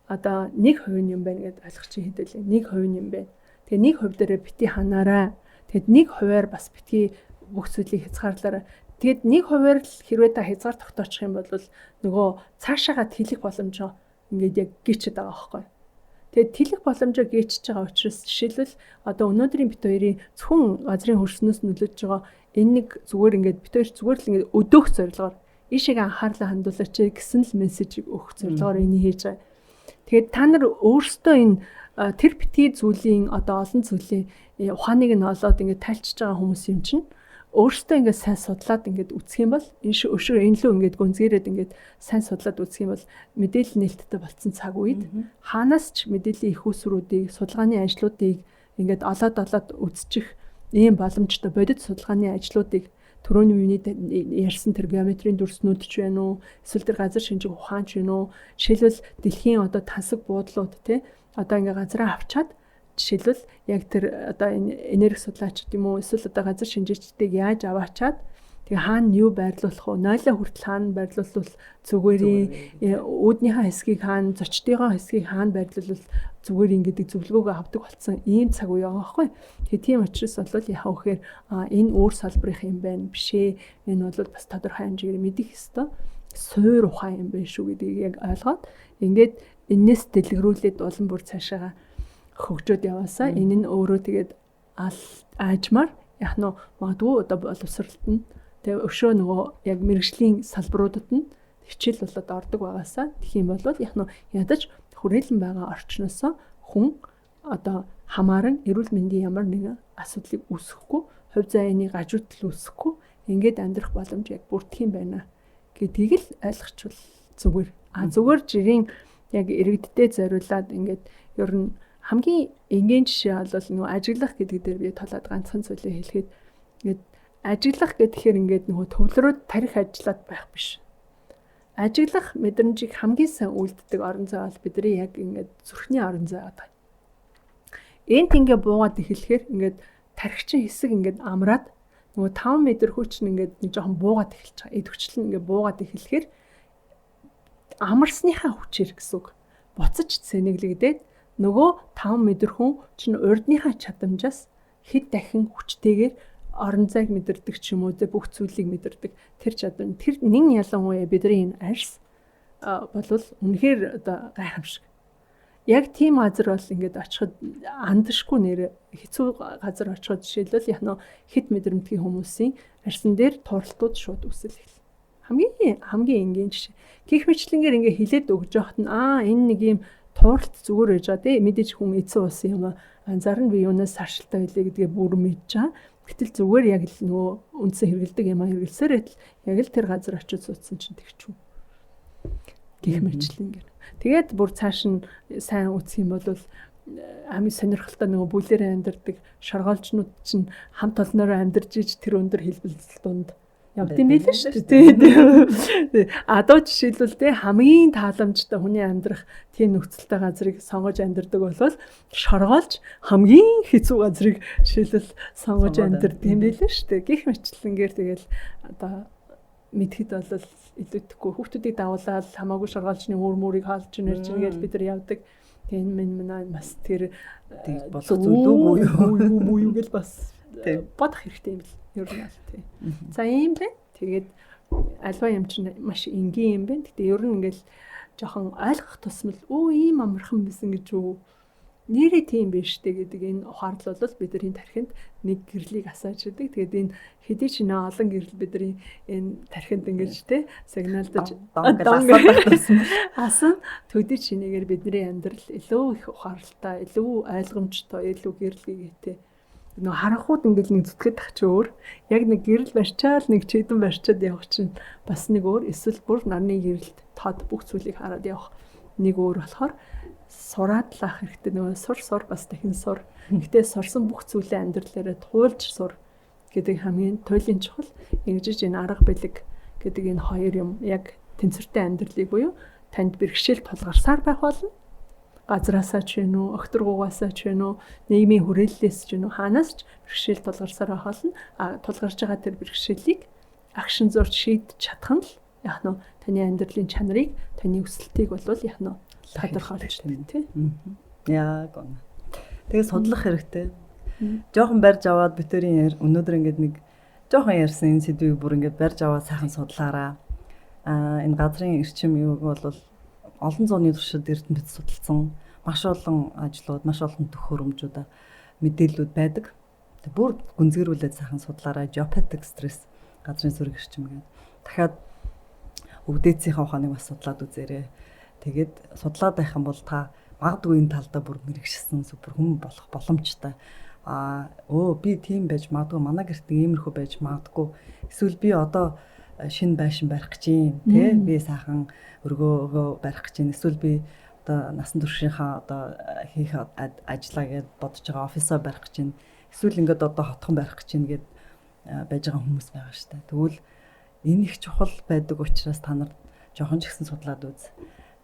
одоо 1% юм байна гэдээ ойлгох чинь хэдүүлээ. 1% юм байна. Тэгээ 1% дээрээ бити ханаарай. Тэгэд 1%-аар бас бити бүх зүйлийг хязгаарлаарай. Тэгэд 1%-аар л хэрвээ та хязгаар тогтоочих юм бол нөгөө цаашаагаа тэлэх боломжоо ингээд яг гिचэд байгаа байхгүй. Тэгээд тэлэх боломжоо гээчж байгаа учраас жишээлбэл одоо өнөөдрийн бит хоёрын зөвхөн газрын хөрснөөс нөлөөж байгаа энэ нэг зүгээр ингээд бит хоёр зүгээр л ингээд өдөөх зорилгоор ийшээ анхаарлаа хандуулаач гэсэн л мессежийг өгөх зорилгоор энийг хийж байгаа. Тэгээд та нар өөрсдөө энэ тэр бити зүйлийн одоо олон зүйлийн ухааныг нь олоод ингээд тайлчж байгаа хүмүүс юм чинь өөртөө ингээд сайн судлаад ингээд үсэх юм бол энэ лөө ингээд гүнзгийрээд ингээд сайн судлаад үсэх юм бол мэдээлэл нээлттэй болсон цаг үед хаанаас ч мэдээллийн их усруудыг судалгааны ажлуудыг ингээд олоод үзчих ийм боломжтой бодит судалгааны ажлуудыг түрүүний миний ярьсан тэр геометрийн дүрснүүд ч байна уу эсвэл тэр газар шинжих ухаан ч байна уу жишээлбэл дэлхийн одоо тансаг буудлууд тий одоо ингээд газараа авчаад жишээлбэл яг тэр одоо энэ энерги судлаачд юм уу эсвэл одоо газар шинжээчдийг яаж аваачаад тэгээ хаана юу байрлуулах вэ? Нойлоо хүртэл хаана байрлуулвал зүгээрийн үүднийхээ хэсгийг хаана, зочдынхоо хэсгийг хаана байрлуулвал зүгээр ингэдэг зөвлөгөөгөө авдаг болсон ийм цаг үе байгаа байхгүй. Тэгээ тийм учраас бол яхаа вэхээр энэ өөр салбарын юм байна биш ээ. Энэ бол бас тодорхой хэмжээгээр мэдэх ёстой. суур ухаан юм байна шүү гэдгийг яг ойлгоод ингээд энэс дэлгэрүүлээд улам бүр цаашаа хөгжөөд яваасаа энэ нь өөрөө тэгээд аажмаар яг нь магадгүй одоо боловсролт нь тэгээ өшөө нөгөө яг мэрэгжлийн салбаруудад нь хичээл болоод ордог байгаасаа тэгэх юм бол яг нь ядаж хүрээлэн байгаа орчноосоо хүн одоо хамааран эрүүл мэндийн ямар нэгэн асуудлыг үүсгэхгүй, хувь заяаны гажуудал үүсэхгүй ингээд амьдрах боломж яг бүрдэх юм байна гэдгийг л ойлгочвол зүгээр. Зүгээр жирийн яг иргэддээ зориулаад ингээд ер нь хамгийн энгийн жишээ бол нөгөө ажиглах гэдэг дээр би толоод ганцхан зүйлээ хэлэхэд ингээд ажиглах гэхээр ингээд нөгөө төвлөрөөд тарих ажиллаад байх биш. Ажиглах мэдрэмжийг хамгийн сайн үлддэг орон зай бол бидний яг ингээд зүрхний орон зай байдаг. Энд ингээ буугаад эхлэхээр ингээд тархичин хэсэг ингээд амраад нөгөө 5 м хүч нь ингээд нэг жоохон буугаад эхэлж байгаа. Идэвхжил нь ингээ буугаад эхлэхээр амарсныхаа хүчээр гэсэн үг. Буцаж цэнэглэгдээд нөгөө 5 м хүн чинь урдныхаа чадамжаас хэд дахин хүчтэйгээр орон зайг мэдэрдэг ч юм уу бүх зүйлийг мэдэрдэг. Тэр чадвар тэр нэг ялангуяа бидний энэ арьс болвол үнэхээр одоо гайхамшиг. Яг тийм газар бол ингээд очиход андашгүй нэр хэцүү газар очиход жишээлбэл яг нөө хит мэдрэмтгий хүмүүсийн арьсан дээр туралтууд шууд үсэл эхэл. Хамгийн энгийн жишээ. Гэх мэтлэнгээр ингээд хилээд өгж яхад нь энэ нэг юм туралт зүгээр байж байгаа тий мэдээж хүн эцэн уусан юм анзаарна би юунаас саршилтай байлээ гэдгээ бүр мэдж байгаа. Гэтэл зүгээр яг л нөгөө үндсэн хэрэгэлдэг юм хэрэгэлсээр яг л тэр газар очиж суудсан чинь тэгчүү. Гэх мэтлэнгээр. Тэгээд бүр цааш нь сайн үүсэх юм бол амийн сонирхолтой нөгөө бүлээрээ амьдардаг шоргоолжнууд чинь хамт олноороо амьдарч иж тэр өндөр хэлбэлцэл дунд явд юм байл шүү дээ. Адуу жишээлбэл те хамгийн тааламжтай хүний амьдрах тийм нөхцөлтэй газрыг сонгож амьдардаг бол шоргоолж хамгийн хэцүү газрыг жишээлбэл сонгож амьдардаг юм байл шүү дээ. Гэх мэтлэнгээр тэгэл одоо мэдхэд бол илүүдэхгүй хүүхдүүдийг дагуулаад хамаагүй шоргоолжны үр мөрийг хаалж нэрж ингээд бид нар явдаг. Тэн минь бас тэр болох зүйл үгүй юу гэл бас бодох хэрэгтэй юм бэл. Ер нь аль тий. За ийм байна. Тэгээд альва юм чинь маш энгийн юм байна. Гэтэ ер нь ингээл жоохон ойлгох тусмал ийм амархан байсан гэж үү. Нэрээ тийм биш үү гэдэг энэ ухаарлал бол бидний тархинд нэг гэрлийг асааж идэг. Тэгээд энэ хэдий ч нэ олон гэрэл бидний энэ тархинд ингэж те сигналдаж асан төдий ч нэгээр бидний амьдрал илүү их ухаарлалтай, илүү ойлгомжтой, илүү гэрлэгээтэй. Нөгөө харанхууд ингээл нэг зүтгэж тах чи өөр. Яг нэг гэрэл барьчаал нэг чийдэн барьчаад явах чинь бас нэг өөр. Эсвэл бүр нарны гэрэлд тод бүх зүйлийг хараад явах нэг өөр болохоор сураад л ах хэрэгтэй. Нөгөө сур бас дахин сур. Гэтэ сурсан бүх зүйлээ амьдралаараа туулж сур гэдэг хамгийн туйлын чухал. Ингэж энэ арга бэлэг гэдэг энэ хоёр юм яг тэнцвэртэй амьдралыг буюу танд бэрхшээл тулгарсаар байх болно. Газраасаа ч вэ нүү, өгтөргуугаасаа ч вэ нүү, нийгмийн хүрээллээс ч вэ нүү, хаанаас ч бэрхшээл тулгарсаар байх болно. Тулгарч байгаа тэр бэрхшээлийг акшн зурж шийдэж чадах нь л яг нь таны амьдралын чанарыг, таны өсөлтийг бол яг нь тодорхойлж байна тий. Яг гоо. Тэгээ судлах хэрэгтэй. Жохон барьж аваад битэрийн өнөөдөр ингээд нэг жохон ярьсан энэ сэдвийг бүр ингээд барьж аваад сайхан судлаараа. Энэ газрын эрчим юуг бол олон зууны туршид эрдэмтэд судалсан маш олон ажлууд, маш олон төхөөрөмжүүд мэдээллүүд байдаг. Тэг бүр гүнзгийрүүлээд сайхан судлаараа geopathic stress газрын сүрэг эрчим гэдэг. Дахиад өвдөөцийн ухааныг бас судлаад үзээрэй. Тэгээд судлаад байх юм бол та магадгүй энэ талдаа бүр мэрэгшсэн супер хүн болох боломжтой. Би тийм байж магадгүй, манай гэрт иймэрхүү байж магадгүй. Эсвэл би одоо шинэ байшин барих гэж юм тий. Би сайхан өргөөгөө барих гэж юм. Эсвэл би одоо насан туршийнхаа одоо хийх ажлаа гэж бодож байгаа офисоо барих гэж юм. Эсвэл ингээд одоо хотхон барих гэж юм гээд байж байгаа хүмүүс байгаа шүү дээ. Тэгвэл энэ их чухал байдаг учраас та нар жоохон ч ихсэн судлаад үз.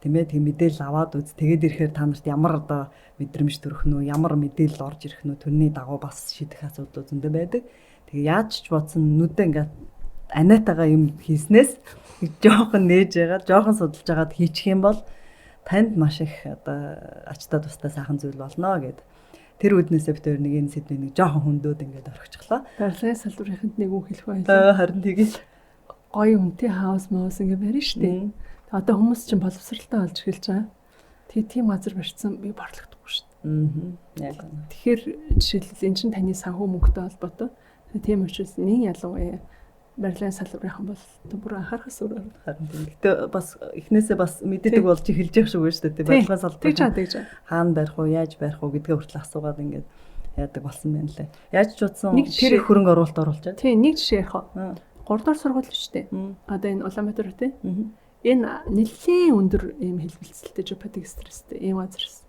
Тэмээ тэг мэдээлэл аваад үз. Тэгээд ирэхээр та нарт ямар одоо мэдрэмж төрөх нөө, ямар мэдээлэл орж ирэх нөө тэрний дагуу бас шийдэх асуудал зөндөө байдаг. Тэгээ яаж ч бодсон нүдээ ингээд анаатагаа юм хийснээс жоохон нээж байгаа, жоохон судалж байгаад хийчих юм бол танд маш их одоо ачтаа тустай сайхан зүйл болно гэд. Тэр үднээсээ бид нэг энэ сэдвийг нэг жоохон хөндөд ингээд орхичихлоо. Барилгын салбарынханд нэг үг хэлэх байлаа. Харин тэгэж гоё үнэтэй хаус маус ингээ барина штэ. Одоо хүмүүс чинь боловсралтай болж эхэлж байгаа. Тийм газар барьсан би борлогдохгүй штэ. Яг үнэ. Тэгэхээр жишээлбэл эн чинь таны санхүү мөнгөтэй холбоотой. Тийм учраас нэг ялангуяа барилгын салбарынхан бол бүр анхаарахаас өөр. Харин тийм. Гэтэ бас эхнээсээ бас мэддэг болж эхэлж явах шиг байна шүү дээ. Барилгын салбар. Хаана барих уу, яаж барих уу гэдгээ хүртэл асуугаад ингээд яадаг болсон байна лээ. Яаж ч утсан тэр хөрөнгө оруулалт оруулчаад. Тийм, нэг жишээ ярих уу. 3 дугаар сургууль шүү дээ. Одоо энэ Улаанбаатар тийм. Энэ нэлийн өндөр ийм хэлбэлцэлтэй жопатик стресстэй ийм газарс.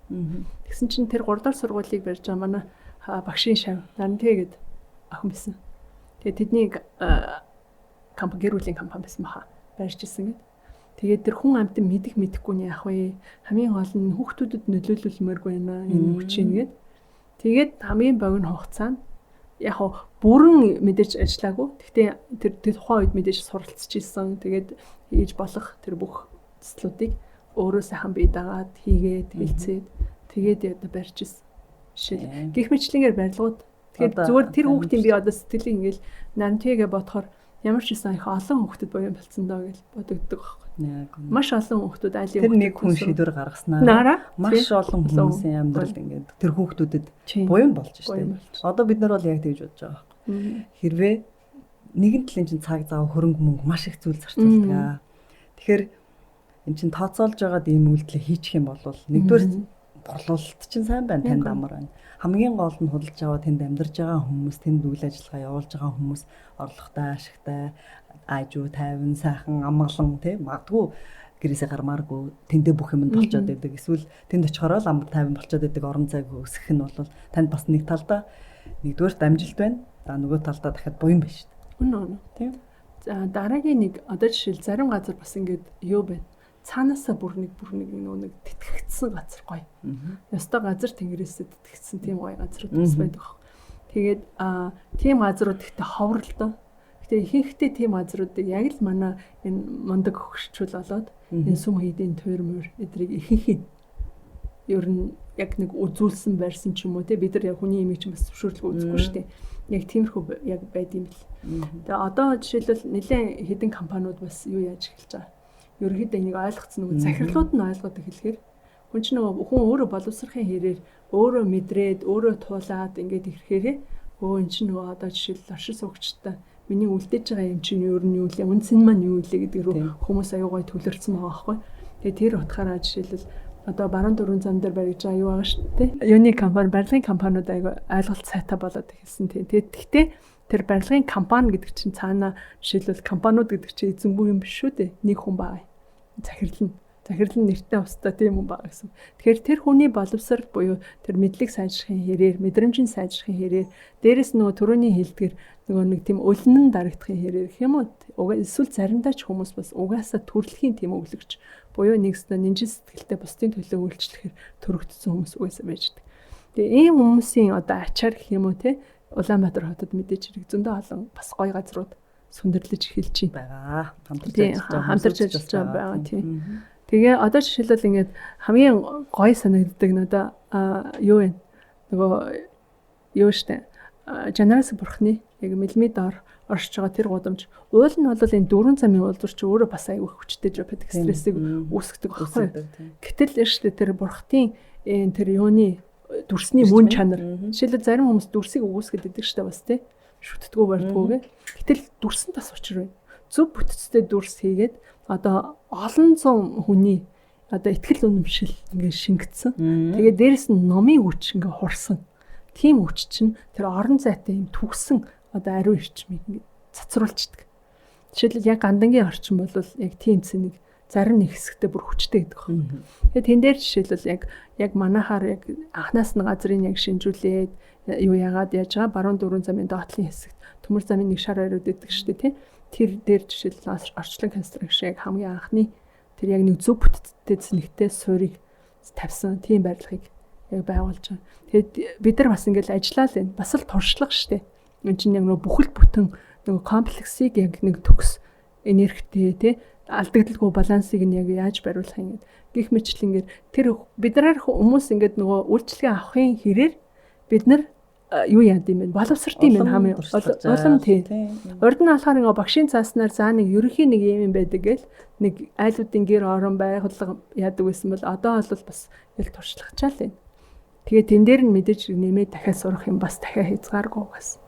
Тэгсэн чинь тэр 3 дугаар сургуулийг барьж байгаа манай багшийн шав Нантэй гээд охин байсан. Тэгээд тэдний гэр бүлийн компани байсан баха. Барьж ирсэн гэд. Тэгээд тэр хүн амтан мэдэхгүй нь яах вэ? Хамгийн гол нь хүүхдүүдэд нөлөөлөлмөргүй байна энэ хүчин гээд. Тэгээд хамгийн богино хугацаанд яг бүрэн мэдээж ажиллаагүй. Гэхдээ тэр тухайн үед мэдээж суралцж ирсэн. Тэгээд хийж болох тэр бүх төслүүдийг өөрөө сайхан бие дагаад хийгээд хэлцээд тэгээд одоо барьж ирсэн. Жишээ. Гэх мэтлэнгээр барилгууд. Тэгэхээр зүгээр тэр хүүхдийн би одоо сэтгэлийг ингээл Нантигээ бодохоор ямар ч байсан их олон хүүхдэд боёо болцсон доо гэж бодогддог байхгүй. Маш олон хүүхдүүд айлын тэр нэг хүн шийдвэр гаргаснаа маш олон хүмүүсийн амьдралд ингээд тэр хүүхдүүдэд буян болж штеп. Одоо бид нар бол яг тэгж бодож байгаа байхгүй. Хэрвээ нэгэн талын чинь цаг зав хөрөнгө мөнгө маш их зүйл зарцуулдаг. Тэгэхээр эн чинь тооцоолж байгаад ийм үйлдэл хийчих юм бол нэгдүгээр борлуулалт чинь сайн байна, танд амар байна. Хамгийн гол нь худалдаж аваад тэнд амьдарч байгаа хүмүүс, тэнд үйл ажиллагаа явуулж байгаа хүмүүс орлоготой, ашигтай, аажуу, тайван, сайхан, амгалан тийм магадгүй гэрээсээ гармааргүй тэндээ бүх юм болчиход байдаг. Эсвэл тэнд очихороо л амар тайван болчиход байдаг орон зайг өсгөх нь бол танд бас нэг талдаа нэгдүгээр амжилт байна. За нөгөө талдаа дахиад буян байна шүү дээ. Үнэн. Тийм. За дараагийн нэг одоо жишээл зарим газар бас ингээд юу байна. Цаанаасаа бүр нэг нэг тэтгэгдсэн газар гоё. Ёстой газар тэнгэрээсээ тэтгэгдсэн тийм гоё газрууд бас байдаг. Тэгээд тийм газрууд ихтэй ховрлоо. Гэтэ ихэнхдээ тийм газруудыг яг л манай энэ мундаг хөгшчүүл болоод энэ сүм хийдийн туйр эдрийг ихэнх ер нь яг нэг үзүүлсэн байрсан ч юм уу те бид нар яг хүний имийг ч бас зөвшөөрлөг үзэхгүй шүү дээ. Яг тиймэрхүү яг байд юм бэл. Тэгээ одоо жишээлбэл нэлээд хэдэн компаниуд бас юу яаж эхэлж байгаа. Ерөнхийдөө энийг ойлгоцсон нөгөө захирлууд нь ойлгоод эхлэхээр хүн чинь нөгөө хүн өөрөө боловсрохын хэрээр өөрөө мэдрээд өөрөө туулаад ингээд ирэхээрээ эн чинь нөгөө одоо жишээл оршин суугчтай миний үлдээж байгаа юм чинь ер нь юу лээ үнсэн маань юу лээ гэдэг рүү хүмүүс аюугай төлөрсөн байгаа байхгүй. Тэгээ тэр утгаараа жишээлбэл одоо баруун дөрвөн зам дээр барьж байгаа юу байгаа шүү дээ. Юуны компани барилгын компаниуд аюу ойлголт сайтай болоод эхэлсэн тийм. Тэгэхдээ тэр барилгын компани гэдэг чинь цаана жишээлбэл компаниуд гэдэг чинь эзэнгүй юм биш шүү дээ. Нэг хүн байгаа. Захирал нь нэртэй устдаа тийм хүн байгаа гэсэн. Тэгэхээр тэр хүний боловсрол буюу тэр мэдлэг сайжрахын хэрээр, мэдрэмжийн сайжрахын хэрээр, дээрэс нөгөө төрөний хэлдгэр нөгөө нэг тийм өлнөн дарагдахын хэрээр гэх юм уу? Эсвэл заримдаа ч хүмүүс бас угаасаа төрөлхийн тийм өвлөгч буюу нэгсдээ нинжин сэтгэлтэй бусдын төлөө үйлчлэхээр төрөгдсөн хүмүүс угаасаа байж байгаа. Тэгээ ийм хүмүүсийн одоо ачаар гэх юм уу те Улаанбаатар хотод мэдээж хэрэг зөндөө олон бас гоё газрууд сүндэрлэж эхэлж байгаа. Хамтарч ажиллаж байгаа тийм. Тэгээ одоо жишээлбэл ингээд хамгийн гоё санагддаг надаа юу вэ? Нөгөө юу штэ. Жанараас бурхны яг мэлми доор оршиж байгаа тэр гудамж. Уул нь бол энэ 4 замын уулзуур чи өөрөө бас аягүй хүчтэй жопатик стрессийг үүсгэдэг байхгүй. Гэтэл штэ тэр бурхтын тэр юуны дүрсний мөн чанар. Жишээлбэл зарим хүмүүс дүрсийг өгөөсгöd идэг штэ бас тий. Шүтдэггүй бардгүйгээ. Гэтэл дүрсэн тас учир байна. Зөв бүтцтэй дүрс хийгээд одоо олон зуун хүний одоо ихтгэл үнэмшил ингээд шингэцсэн. Тэгээд дээрэс нь номын хүч ингээд хурсан. Тийм хүч чинь тэр орон зайтай юм түгсэн одоо ариун эрчмийг ингээд цацруулчихдаг. Жишээлбэл яг гандангийн орчин бол яг тийм цэнийг зарим нэг хэсэгтээ бүр хүчтэй гэдэг байна. Тэгээд тэн дээр жишээлбэл яг манайхаар яг анхнаас нь газрыг яг шинжүүлээд юу яагаад яаж байгаа баруун дөрвөн замын доотлын хэсэгт төмөр замын нэг шар ариуд гэдэг шүү дээ тий. Тэр дээр жишээлбэл орчлон конструкшн яг хамгийн анхны тэр яг нэг зөв бүтцтэй зэнэгтэй суурийг тавьсан тийм барилгыг яг байгуулж байгаа. Тэгээд бид нар бас ингээл ажиллаа л байна. Бас л туршлага шүү дээ. Энэ чинь яг нөгөө бүхэл бүтэн нөгөө комплексыг яг нэг төгс энергитэй тий алдагдaltaгүй балансыг нь яг яаж бариулах юм гэх мэтлэнгээр тэр бид нараар хүмүүс ингээд нөгөө үйлчлэгээ авахын хэрээр бид нар юу яад юм бэ? Боловсрт юм байна хамгийн улам тий. Урд нь болохоор ингээ багшийн цааснаар заа нэг ерөнхий нэг юм байдаг гээл нэг айлуудын гэр орон байгууллага яадаг байсан бол одоо бол бас яг туршлагачаал байна. Тэгээ тэн дээр нь мэдээж нэмээд дахиад сурах юм бас дахиад хязгааргүй бас.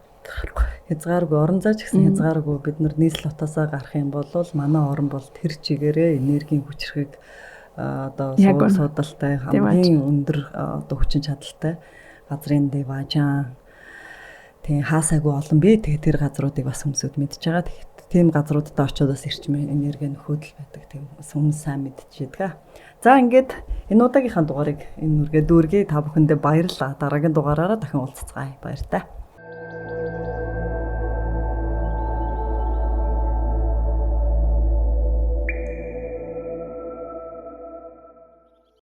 Хязгааргүй орон зай ч гэсэн хязгааргүй бид нар нийслэл утасаа гарах юм бол манай орн бол тэр чигээрээ энергийн хүчрхэг одоо судалтай хамгийн өндөр одоо хүчин чадалтай газрын дэважан тийм хаасаагүй олон бий. Тэгээ тэр газруудыг бас хүмүүсд мэдж байгаа. Тийм газруудад очиод бас эрчим энерги нөхөдөл байдаг. Тийм хүмүүс сайн мэдчихэдэг. За ингээд энэ удаагийнхаа дугаарыг энэ үргээ дүүргий та бүхэндээ баярлалаа. Дараагийн дугаараараа дахин уулзцгаая. Баяр таа.